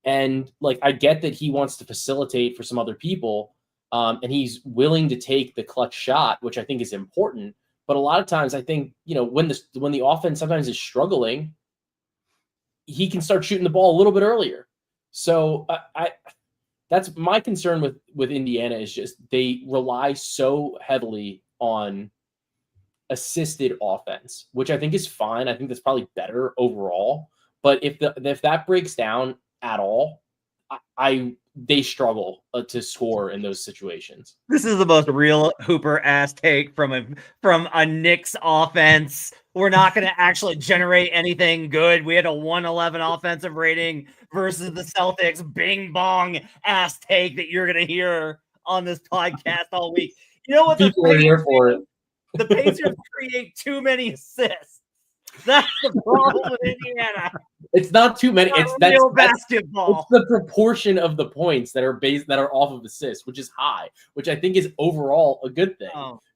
And like, I get that he wants to facilitate for some other people, and he's willing to take the clutch shot, which I think is important. But a lot of times I think, when the offense sometimes is struggling, he can start shooting the ball a little bit earlier. So that's my concern with Indiana, is just they rely so heavily on assisted offense, which I think is fine. I think that's probably better overall. But if that breaks down at all, they struggle to score in those situations. This is the most real Hooper ass take from a Knicks offense. We're not going to actually generate anything good. We had a 111 offensive rating versus the Celtics. Bing bong ass take that you're going to hear on this podcast all week. You know what? People are here for it. The Pacers create too many assists. That's the problem with Indiana. It's not too many. It's real basketball. It's the proportion of the points that are off of assists, which is high, which I think is overall a good thing.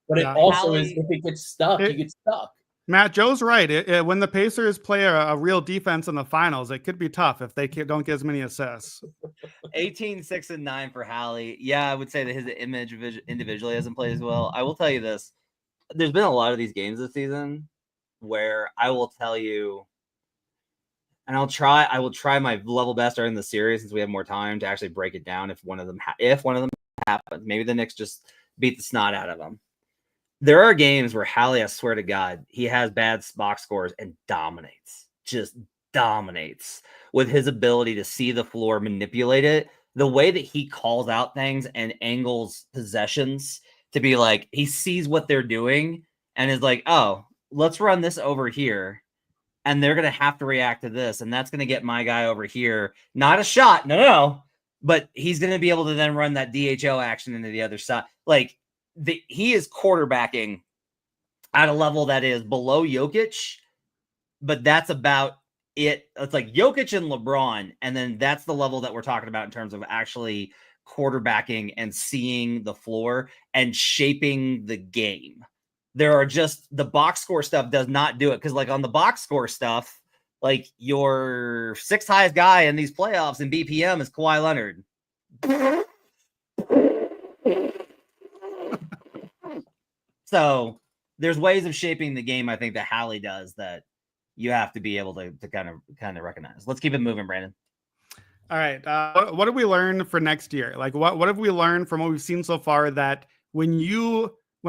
But it also is, if it gets stuck, you get stuck. Matt, Joe's right. When the Pacers play a real defense in the finals, it could be tough if they don't get as many assists. 18, 6, and 9 for Hallie. Yeah, I would say that his image individually hasn't played as well. I will tell you this. There's been a lot of these games this season where I will tell you, and I will try my level best during the series since we have more time to actually break it down if one of them happens. Maybe the Knicks just beat the snot out of them. There are games where Hallie, I swear to God, he has bad box scores and just dominates with his ability to see the floor, manipulate it. The way that he calls out things and angles possessions to be like, he sees what they're doing and is like, oh, let's run this over here. And they're going to have to react to this. And that's going to get my guy over here. Not a shot. No. But he's going to be able to then run that DHO action into the other side. Like, he is quarterbacking at a level that is below Jokic, but that's about it. It's like Jokic and LeBron, and then that's the level that we're talking about in terms of actually quarterbacking and seeing the floor and shaping the game. There are just the box score stuff does not do it because, like, on the box score stuff, like your sixth highest guy in these playoffs in BPM is Kawhi Leonard. So there's ways of shaping the game, I think, that Hallie does that you have to be able to kind of recognize. Let's keep it moving, Brandon. All right. What did we learn for next year? Like, what have we learned from what we've seen so far that when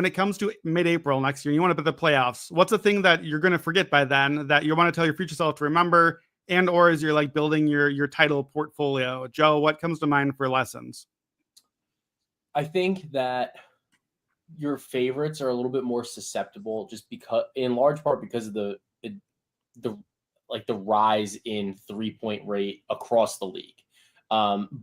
it comes to mid-April next year, you want to put the playoffs, what's the thing that you're going to forget by then that you want to tell your future self to remember, and or as you're like building your title portfolio? Joe, what comes to mind for lessons? I think that your favorites are a little bit more susceptible just because, in large part, because of the rise in 3-point rate across the league.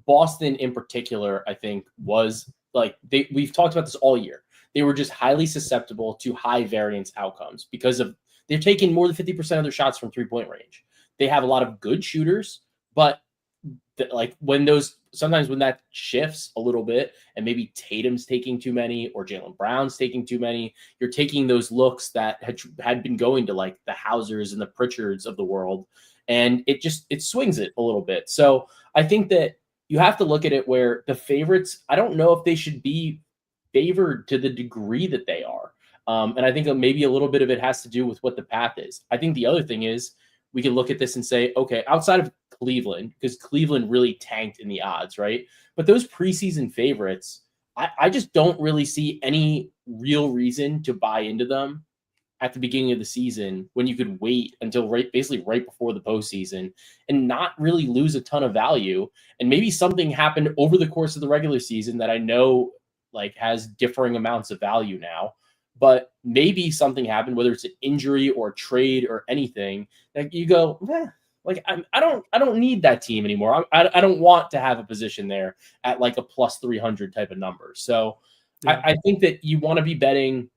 Boston in particular, I think, was like, we've talked about this all year. They were just highly susceptible to high variance outcomes because they're taking more than 50% of their shots from 3-point range. They have a lot of good shooters, but sometimes when that shifts a little bit and maybe Tatum's taking too many or Jaylen Brown's taking too many, you're taking those looks that had been going to like the Hausers and the Pritchards of the world, and it swings it a little bit. So I think that you have to look at it where the favorites, I don't know if they should be favored to the degree that they are. And I think maybe a little bit of it has to do with what the path is. I think the other thing is we can look at this and say, okay, outside of Cleveland, because Cleveland really tanked in the odds, right? But those preseason favorites, I just don't really see any real reason to buy into them at the beginning of the season when you could wait until basically right before the postseason and not really lose a ton of value. And maybe something happened over the course of the regular season that I know like has differing amounts of value now. But maybe something happened, whether it's an injury or a trade or anything, that you go, like I don't need that team anymore. I don't want to have a position there at like a plus 300 type of number. So yeah. I think that you want to be betting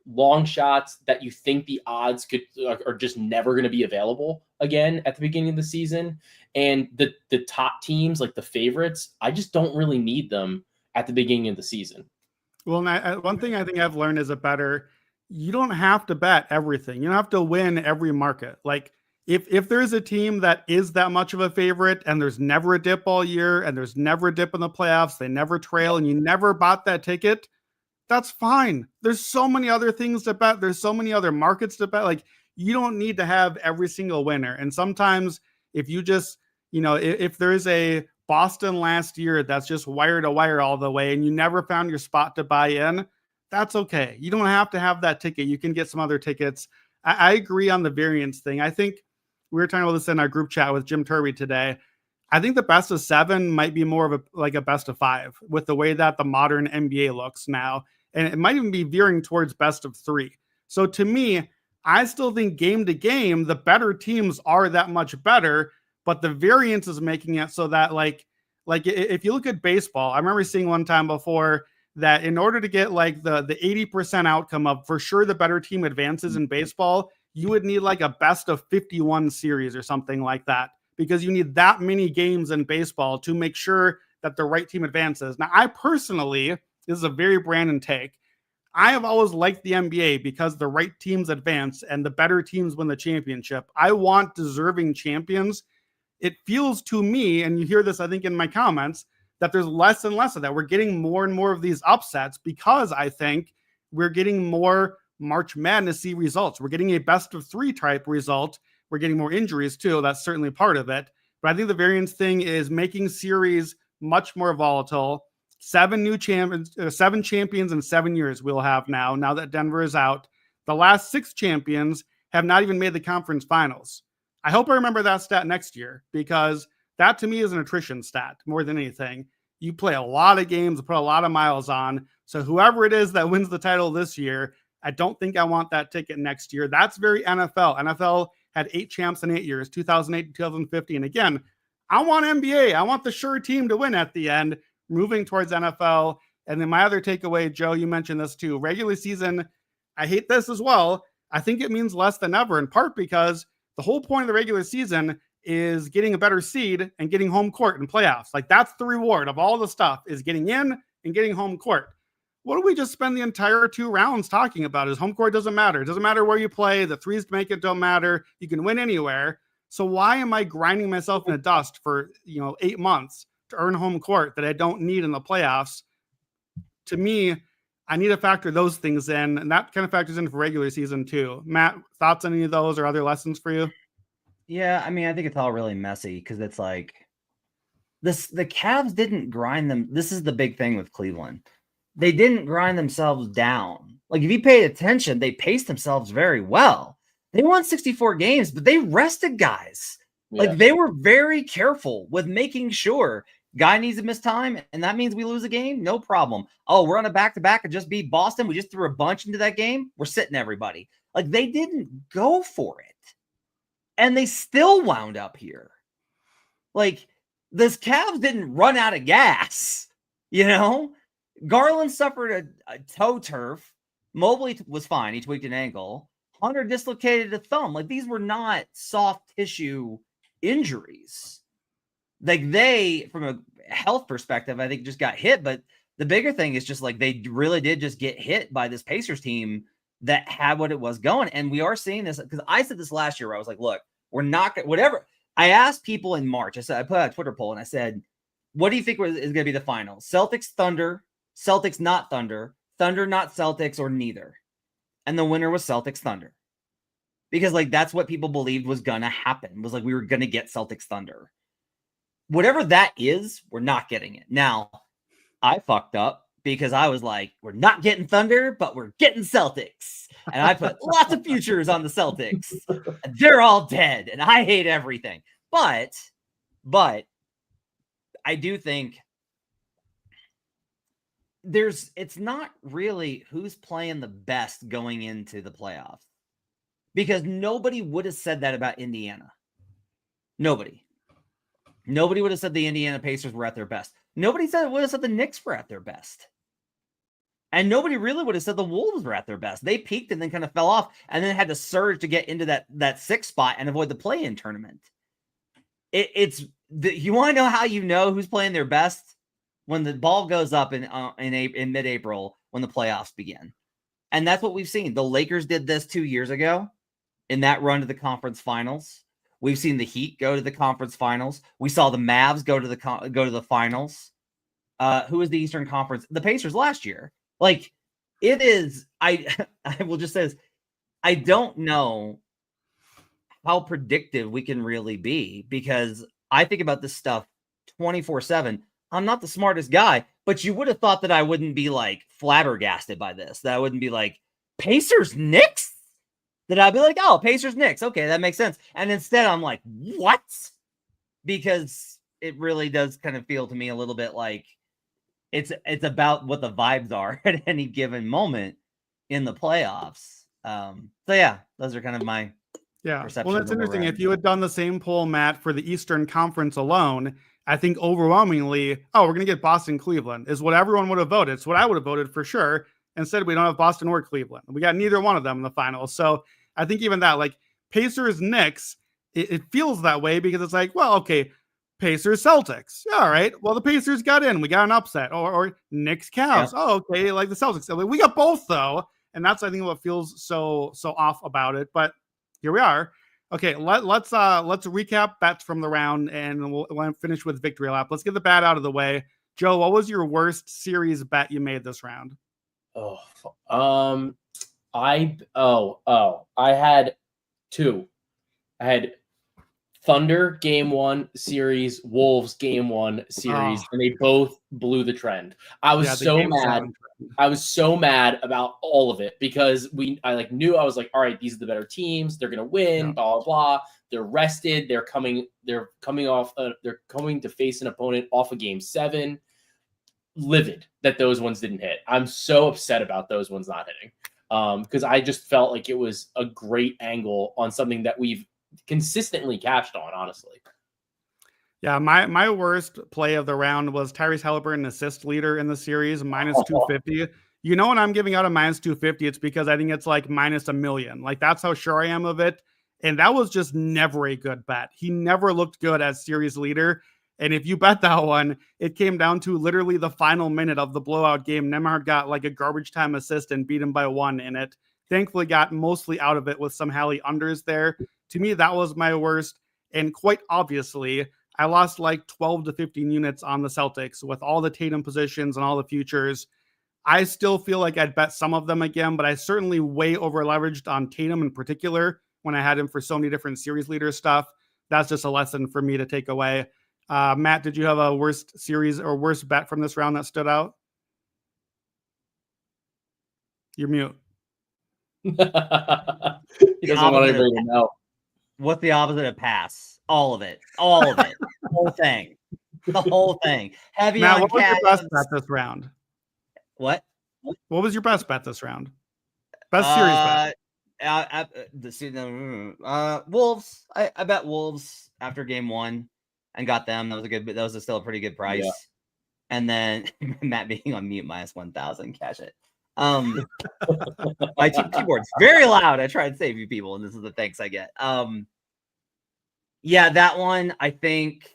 long shots that you think the odds are just never going to be available again at the beginning of the season. And the top teams, like the favorites, I just don't really need them at the beginning of the season. Well, one thing I think I've learned as a bettor, you don't have to bet everything. You don't have to win every market. Like if there's a team that is that much of a favorite and there's never a dip all year and there's never a dip in the playoffs, they never trail and you never bought that ticket, that's fine. There's so many other things to bet. There's so many other markets to bet. Like you don't need to have every single winner. And sometimes if you just, if there's a Boston last year that's just wire to wire all the way and you never found your spot to buy in, that's okay. You don't have to have that ticket. You can get some other tickets. I agree on the variance thing. I think we were talking about this in our group chat with Jim Turby today. I think the best of 7 might be more of a best of 5 with the way that the modern NBA looks now. And it might even be veering towards best of 3. So to me, I still think game to game, the better teams are that much better, but the variance is making it so that like if you look at baseball, I remember seeing one time before that in order to get like the 80% outcome of for sure the better team advances in baseball, you would need like a best of 51 series or something like that, because you need that many games in baseball to make sure that the right team advances. Now, I personally, this is a very Brandon take, I have always liked the NBA because the right teams advance and the better teams win the championship. I want deserving champions. It feels to me, and you hear this, I think, in my comments, that there's less and less of that. We're getting more and more of these upsets because I think we're getting more March Madness-y results. We're getting a best of 3 type result. We're getting more injuries too. That's certainly part of it. But I think the variance thing is making series much more volatile. 7 champions in 7 years we'll have now that Denver is out. The last 6 champions have not even made the conference finals. I hope I remember that stat next year, because that to me is an attrition stat more than anything. You play a lot of games, put a lot of miles on. So whoever it is that wins the title this year, I don't think I want that ticket next year. That's very NFL. NFL had 8 champs in 8 years, 2008 to 2015. Again, I want NBA. I want the sure team to win at the end, moving towards NFL. And then my other takeaway, Joe, you mentioned this too. Regular season, I hate this as well. I think it means less than ever, in part because the whole point of the regular season is getting a better seed and getting home court in playoffs. Like, that's the reward of all the stuff, is getting in and getting home court. What do we just spend the entire 2 rounds talking about? Is home court doesn't matter. It doesn't matter where you play. The threes to make it don't matter. You can win anywhere. So why am I grinding myself in the dust for 8 months to earn home court that I don't need in the playoffs? To me, I need to factor those things in, and that kind of factors in for regular season too. Matt, thoughts on any of those or other lessons for you? Yeah, I mean, I think it's all really messy because it's like the Cavs didn't grind them. This is the big thing with Cleveland. They didn't grind themselves down. Like, if you paid attention, they paced themselves very well. They won 64 games, but they rested guys. Yeah. Like, they were very careful with making sure guy needs to miss time, and that means we lose a game. No problem. Oh, we're on a back-to-back and just beat Boston. We just threw a bunch into that game. We're sitting everybody. Like, they didn't go for it. And they still wound up here. Like, this Cavs didn't run out of gas, Garland suffered a toe turf. Mobley was fine. He tweaked an ankle. Hunter dislocated a thumb. Like, these were not soft tissue injuries. Like, they, from a health perspective, I think just got hit. But the bigger thing is just like they really did just get hit by this Pacers team that had what it was going. And we are seeing this because I said this last year where I was like, look, we're not going to, whatever. I asked people in March, I put out a Twitter poll and I said, what do you think is going to be the finals? Celtics, Thunder, Celtics, not Thunder, Thunder, not Celtics, or neither. And the winner was Celtics, Thunder. Because, like, that's what people believed was going to happen, was like we were going to get Celtics, Thunder. Whatever that is, we're not getting it. Now, I fucked up because I was like, we're not getting Thunder, but we're getting Celtics. And I put lots of futures on the Celtics. And they're all dead, and I hate everything. But I do think it's not really who's playing the best going into the playoffs, because nobody would have said that about Indiana. Nobody would have said the Indiana Pacers were at their best. Nobody would have said the Knicks were at their best. And nobody really would have said the Wolves were at their best. They peaked and then kind of fell off and then had to surge to get into that 6th spot and avoid the play-in tournament. You want to know how you know who's playing their best? When the ball goes up in mid-April, when the playoffs begin. And that's what we've seen. The Lakers did this 2 years ago in that run to the conference finals. We've seen the Heat go to the conference finals. We saw the Mavs go to the finals. Who was the Eastern Conference? The Pacers last year. Like, it is, I will just say this, I don't know how predictive we can really be, because I think about this stuff 24/7. I'm not the smartest guy, but you would have thought that I wouldn't be like flabbergasted by this, that I wouldn't be like, Pacers-Knicks? That I'd be like, oh, Pacers-Knicks. Okay, that makes sense. And instead I'm like, what? Because it really does kind of feel to me a little bit like it's about what the vibes are at any given moment in the playoffs. So yeah, those are kind of my perceptions. Well, that's interesting. If you had done the same poll, Matt, for the Eastern Conference alone, I think overwhelmingly, we're going to get Boston, Cleveland is what everyone would have voted. It's what I would have voted for sure. Instead, we don't have Boston or Cleveland. We got neither one of them in the finals. So I think even that, like, Pacers, Knicks, it feels that way because it's like, well, okay, Pacers Celtics. All right. Well, the Pacers got in. We got an upset. Or Knicks Cavs. Yeah. Oh, okay. Like the Celtics. We got both though, and that's I think what feels so off about it. But here we are. Okay, let's recap bets from the round, and we'll finish with victory lap. Let's get the bad out of the way. Joe, what was your worst series bet you made this round? I had two. I had Thunder game 1 series, Wolves game 1 series, and they both blew the trend. I was so mad. I was so mad about all of it because I knew I was like, all right, these are the better teams. They're gonna win. Blah blah blah. They're rested. They're coming off. They're coming to face an opponent off of game 7. Livid that those ones didn't hit. I'm so upset about those ones not hitting because I just felt like it was a great angle on something that we've consistently cashed on, honestly. Yeah, my worst play of the round was Tyrese Haliburton, assist leader in the series, minus 250. You know, when I'm giving out a minus 250, it's because I think it's like minus $1 million. Like, that's how sure I am of it. And that was just never a good bet. He never looked good as series leader. And if you bet that one, it came down to literally the final minute of the blowout game. Nembhard got like a garbage time assist and beat him by 1 in it. Thankfully got mostly out of it with some Hallie unders there. To me, that was my worst. And quite obviously, I lost like 12 to 15 units on the Celtics with all the Tatum positions and all the futures. I still feel like I'd bet some of them again, but I certainly way over leveraged on Tatum in particular when I had him for so many different series leader stuff. That's just a lesson for me to take away. Matt, did you have a worst series or worst bet from this round that stood out? You're mute. He doesn't want anybody to know. What's the opposite of pass? All of it. All of it. The whole thing. The whole thing. Heavy Matt, on what was your best bet this round? What? What was your best bet this round? Best series bet? Wolves. I bet Wolves after game 1 and got them. That was still a pretty good price. Yeah. And then Matt being on mute, minus 1,000. Catch it. My keyboard's very loud. I try and save you people, and this is the thanks I get. Yeah, that one, I think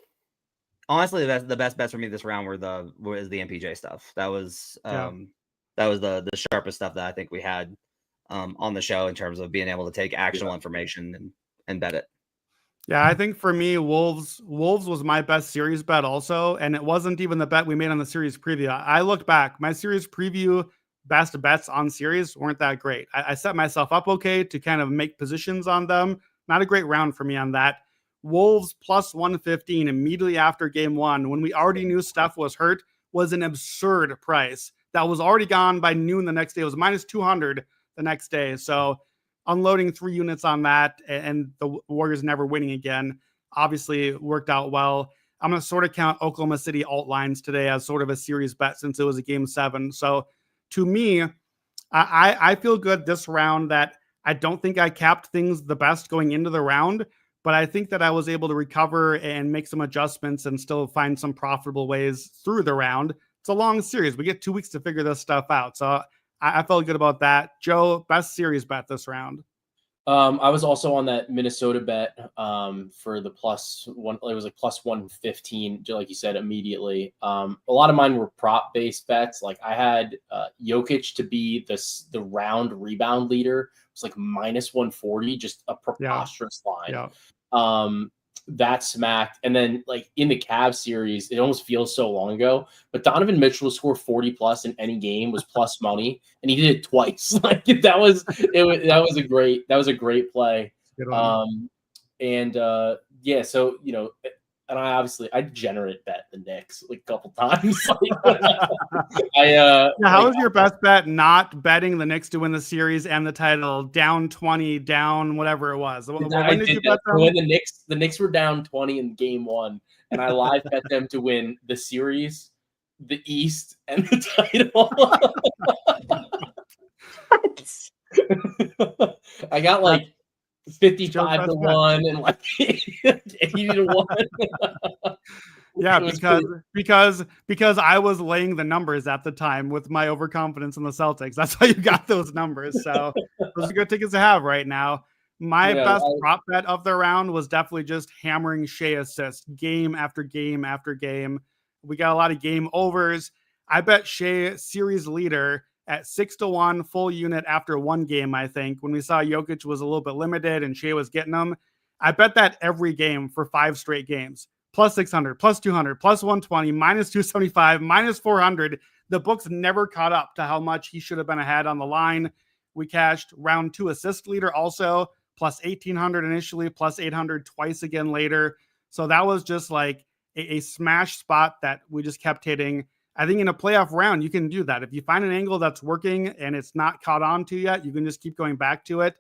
honestly the best bets for me this round was the MPJ stuff. That was the sharpest stuff that I think we had on the show in terms of being able to take actionable information and bet it. Yeah, I think for me, Wolves was my best series bet also, and it wasn't even the bet we made on the series preview. I looked back, my series preview best bets on series weren't that great. I set myself up okay to kind of make positions on them. Not a great round for me on that. Wolves plus 115 immediately after game 1, when we already knew Steph was hurt, was an absurd price. That was already gone by noon the next day. It was minus 200 the next day. So unloading 3 units on that and the Warriors never winning again obviously worked out well. I'm going to sort of count Oklahoma City alt lines today as sort of a series bet since it was a game 7. So to me, I feel good this round that I don't think I capped things the best going into the round, but I think that I was able to recover and make some adjustments and still find some profitable ways through the round. It's a long series. We get 2 weeks to figure this stuff out. So I felt good about that. Joe, best series bet this round? I was also on that Minnesota bet for the plus 1. It was like plus 115, like you said, immediately. A lot of mine were prop based bets. Like I had Jokic to be the round rebound leader. It's like minus 140, just a preposterous line. Yeah. That smacked. And then like in the Cavs series, it almost feels so long ago, but Donovan Mitchell to score 40 plus in any game was plus money, and he did it twice. Like that was a great play. Yeah, so you know, and I degenerate bet the Knicks like a couple times. How was your best bet not betting the Knicks to win the series and the title? Down 20, down whatever it was. When did you bet them? When the Knicks were down 20 in game 1, and I live bet them to win the series, the East, and the title. I got like 55 to 1 and like 80 to 1. Yeah, because I was laying the numbers at the time with my overconfidence in the Celtics. That's how you got those numbers. So those are good tickets to have right now. My best prop bet of the round was definitely just hammering Shea assists game after game after game. We got a lot of game overs. I bet Shea series leader at 6-1 full unit after one game, I think, when we saw Jokic was a little bit limited and Shea was getting them. I bet that every game for 5 straight games. Plus 600, plus 200, plus 120, minus 275, minus 400. The books never caught up to how much he should have been ahead on the line. We cashed round 2 assist leader also, plus 1,800 initially, plus 800 twice again later. So that was just like a smash spot that we just kept hitting. I think in a playoff round, you can do that. If you find an angle that's working and it's not caught on to yet, you can just keep going back to it.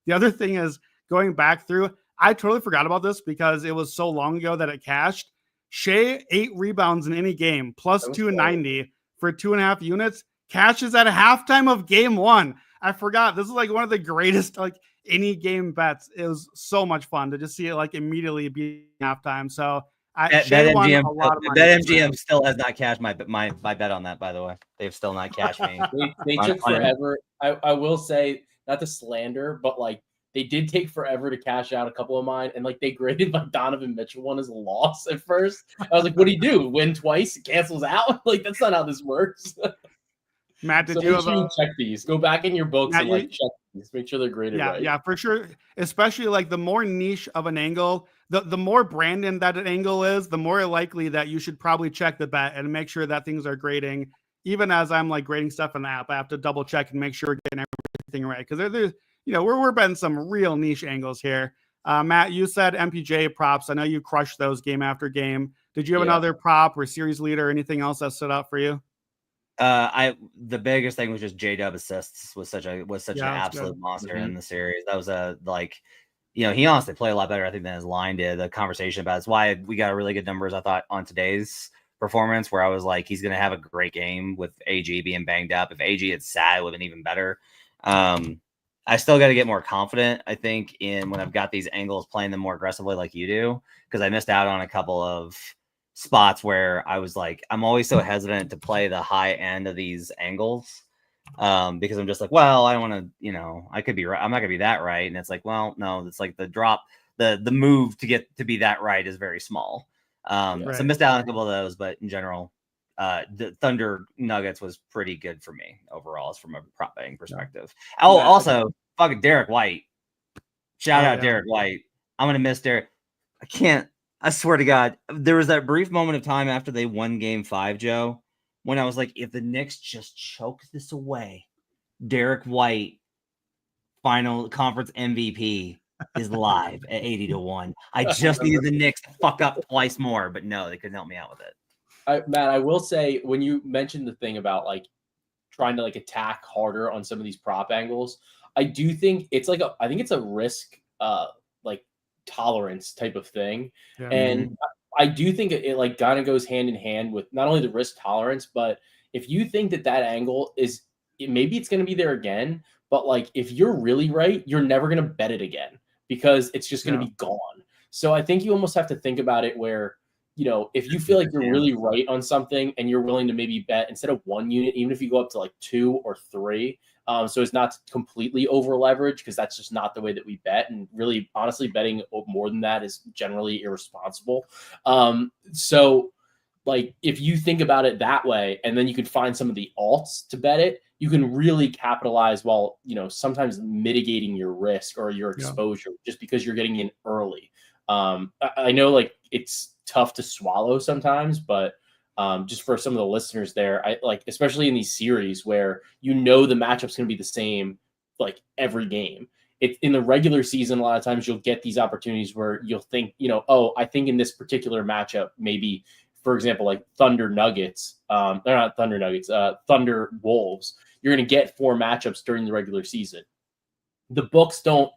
The other thing is going back through, I totally forgot about this because it was so long ago that it cashed. Shea, 8 rebounds in any game, plus 290 for 2.5 units, cashes at halftime of game 1. I forgot. This is like one of the greatest like any game bets. It was so much fun to just see it like immediately be halftime. So that MGM still has not cashed my bet on that, by the way. They've still not cashed me. They took forever. I will say, not to slander, but like they did take forever to cash out a couple of mine, and like they graded like Donovan Mitchell one as a loss at first. I was like, what do you do? Win twice, it cancels out? Like that's not how this works. Matt, did you check these? Go back in your books Matt, and like check these. Make sure they're graded right. Yeah, for sure. Especially like the more niche of an angle, the more Brandon that an angle is, the more likely that you should probably check the bet and make sure that things are grading. Even as I'm like grading stuff in the app, I have to double check and make sure we're getting everything right because there's we're betting some real niche angles here. Matt, you said MPJ props. I know you crushed those game after game. Did you have another prop or series leader or anything else that stood out for you? The biggest thing was just J-Dub assists was such an absolute monster in the series. That was he honestly played a lot better, I think, than his line did. The conversation about it's why we got really good numbers, I thought, on today's performance, where I was like, he's gonna have a great game with AG being banged up. If AG had sat, it would have been even better. I still got to get more confident, I think, in when I've got these angles playing them more aggressively like you do, because I missed out on a couple of spots where I was like, I'm always so hesitant to play the high end of these angles because I'm just like, well, I don't want to, I could be right. I'm not gonna be that right. And it's like, well, no, it's like the drop, the move to get to be that right is very small. So I missed out on a couple of those, but in general, the Thunder Nuggets was pretty good for me overall, as from a prop betting perspective. Yeah. Oh, also fucking Derek White. Shout out Derek White. I'm gonna miss Derek. I swear to God, there was that brief moment of time after they won Game 5, Joe, when I was like, if the Knicks just choke this away, Derek White, final conference MVP, is live at 80-1. I just needed the Knicks to fuck up twice more, but no, they couldn't help me out with it. Matt, I will say, when you mentioned the thing about like trying to like attack harder on some of these prop angles, I do think it's like I think it's a risk like tolerance type of thing. Yeah. And I do think it like kind of goes hand in hand with not only the risk tolerance, but if you think that angle is maybe it's going to be there again, but like if you're really right, you're never going to bet it again because it's just going to be gone. So I think you almost have to think about it where, if you feel like you're really right on something and you're willing to maybe bet instead of 1 unit, even if you go up to like 2 or 3, so it's not completely over leverage because that's just not the way that we bet. And really, honestly, betting more than that is generally irresponsible. So like if you think about it that way, and then you can find some of the alts to bet it, you can really capitalize while, sometimes mitigating your risk or your exposure just because you're getting in early. I know like it's tough to swallow sometimes, but just for some of the listeners there, I like, especially in these series where the matchup's going to be the same like every game. In the regular season, a lot of times you'll get these opportunities where you'll think, I think in this particular matchup, maybe, for example, like Thunder Nuggets, they're not Thunder Nuggets, Thunder Wolves, you're going to get 4 matchups during the regular season. The books don't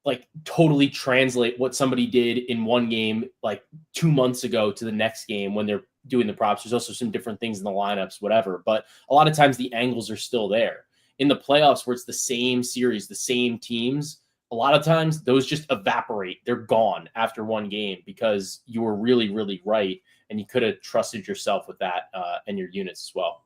like totally translate what somebody did in one game like 2 months ago to the next game when they're doing the props. There's also some different things in the lineups, whatever. But a lot of times the angles are still there. In the playoffs where it's the same series, the same teams, a lot of times those just evaporate. They're gone after one game because you were really, really right. And you could have trusted yourself with that and your units as well.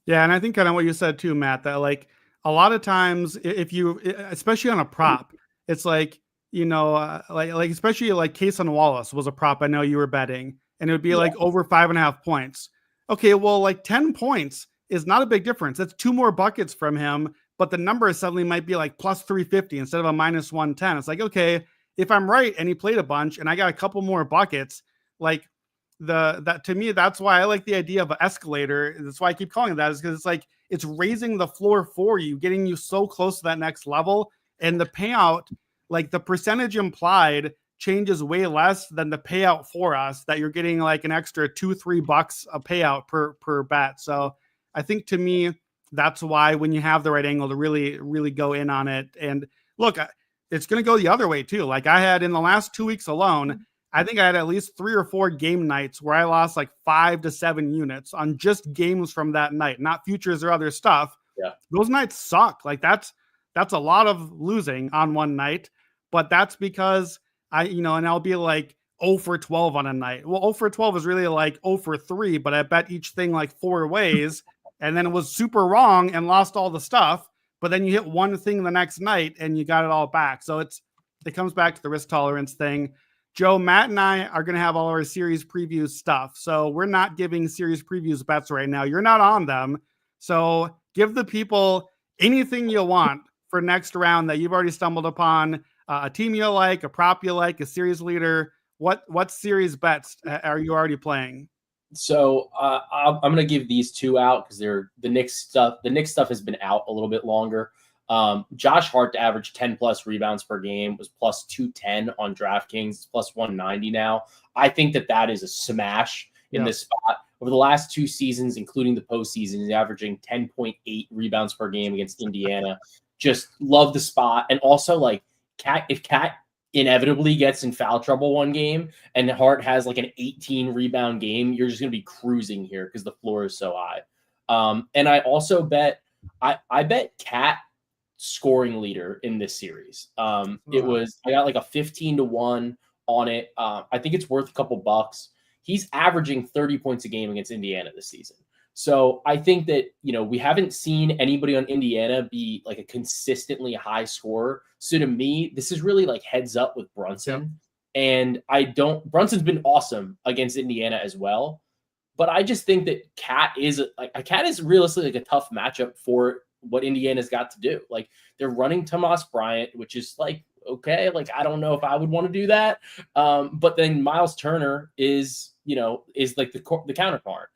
Yeah, and I think kind of what you said too, Matt, that like a lot of times if you, especially on a prop, it's like, like especially like Case and Wallace was a prop I know you were betting, and it would be like over 5.5 points. Okay, well, like 10 points is not a big difference. That's 2 more buckets from him, but the number suddenly might be like plus 350 instead of a minus 110. It's like, okay, if I'm right and he played a bunch and I got a couple more buckets, like that to me, that's why I like the idea of an escalator. That's why I keep calling it that, is because it's like it's raising the floor for you, getting you so close to that next level. And the payout, like the percentage implied, changes way less than the payout for us, that you're getting like an extra $2-3 a payout per bet. So I think to me, that's why when you have the right angle to really, really go in on it. And look, it's going to go the other way too. Like I had in the last 2 weeks alone, I think I had at least 3 or 4 game nights where I lost like 5 to 7 units on just games from that night, not futures or other stuff. Yeah. Those nights suck. Like that's a lot of losing on one night, but that's because and I'll be like 0 for 12 on a night. Well, 0 for 12 is really like 0 for 3, but I bet each thing like 4 ways, and then it was super wrong and lost all the stuff. But then you hit one thing the next night and you got it all back. So it comes back to the risk tolerance thing. Joe, Matt, and I are going to have all our series preview stuff. So we're not giving series previews bets right now. You're not on them. So give the people anything you want for next round that you've already stumbled upon. A team you like, a prop you like, a series leader. What series bets are you already playing? So I'm going to give these 2 out because they're the Knicks stuff. The Knicks stuff has been out a little bit longer. Josh Hart to average 10 plus rebounds per game was plus 210 on DraftKings. It's plus 190 now. I think that is a smash in this spot. Over the last 2 seasons, including the postseason, he's averaging 10.8 rebounds per game against Indiana. Just love the spot. And also, like, if Cat inevitably gets in foul trouble one game and Hart has like an 18 rebound game, you're just going to be cruising here because the floor is so high. And I also bet I bet Cat scoring leader in this series. I got like a 15-1 on it. I think it's worth a couple bucks. He's averaging 30 points a game against Indiana this season. So I think that, we haven't seen anybody on Indiana be like a consistently high scorer. So to me, this is really like heads up with Brunson. And Brunson's been awesome against Indiana as well. But I just think that Cat is realistically like a tough matchup for what Indiana's got to do. Like they're running Tomas Bryant, which is like, okay, like I don't know if I would want to do that. But then Miles Turner is like the counterpart.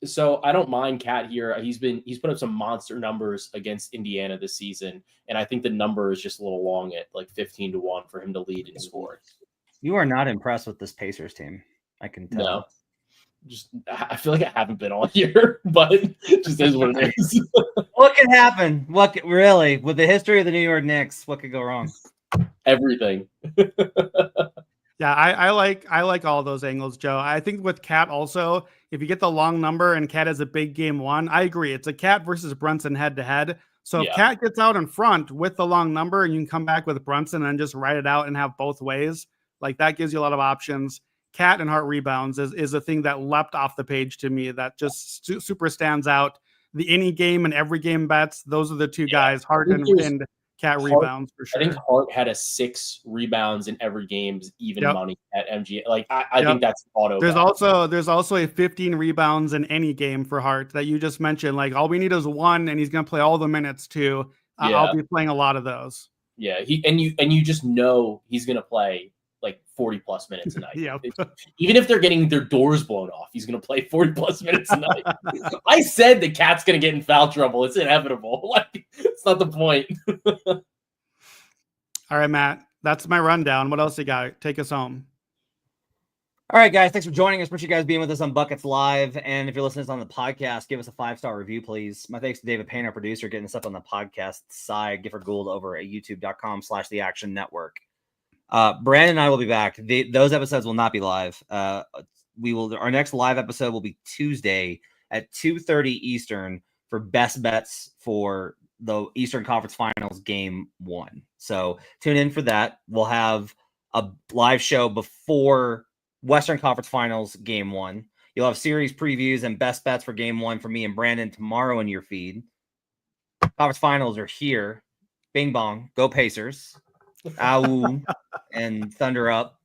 So I don't mind Cat here. He's put up some monster numbers against Indiana this season, and I think the number is just a little long at like 15-1 for him to lead in scoring. You are not impressed with this Pacers team, I can tell. No. I feel like I haven't been all year, but it just is what it is. What could happen? Really, with the history of the New York Knicks, what could go wrong? Everything. Yeah, I like all those angles, Joe. I think with Cat also, if you get the long number and Cat has a big game 1, I agree. It's a Cat versus Brunson head to head. So if Cat gets out in front with the long number and you can come back with Brunson and just write it out and have both ways, like that gives you a lot of options. Cat and Hart rebounds is a thing that leapt off the page to me that just super stands out. The any game and every game bets, those are the 2 guys, Hart and Cat rebounds for sure. I think Hart had a 6 rebounds in every game's even money at MGA. Like I think that's auto. There's also a 15 rebounds in any game for Hart that you just mentioned. Like all we need is 1, and he's going to play all the minutes too. I'll be playing a lot of those. Yeah, you just know he's going to play like 40 plus minutes a night. Even if they're getting their doors blown off, he's going to play 40 plus minutes a night. I said the Cat's going to get in foul trouble. It's inevitable. Like it's not the point. All right, Matt, that's my rundown. What else you got? Take us home. All right, guys, thanks for joining us. Appreciate you guys being with us on Buckets Live. And if you're listening to us on the podcast, give us a 5-star review, please. My thanks to David Payne, our producer, getting us up on the podcast side. Gifford Gould over at youtube.com/theactionnetwork. Brandon and I will be back. Those episodes will not be live. Our next live episode will be Tuesday at 2:30 Eastern for best bets for the Eastern Conference Finals game 1. So tune in for that. We'll have a live show before Western Conference Finals game 1. You'll have series previews and best bets for game 1 for me and Brandon tomorrow in your feed. Conference Finals are here. Bing bong. Go Pacers. Ow, and Thunder up.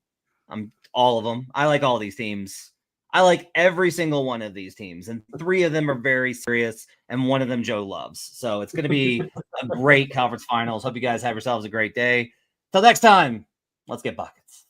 I'm all of them. I like all these teams. I like every single one of these teams, and 3 of them are very serious, and 1 of them Joe loves. So it's going to be a great conference finals. Hope you guys have yourselves a great day. Till next time, let's get buckets.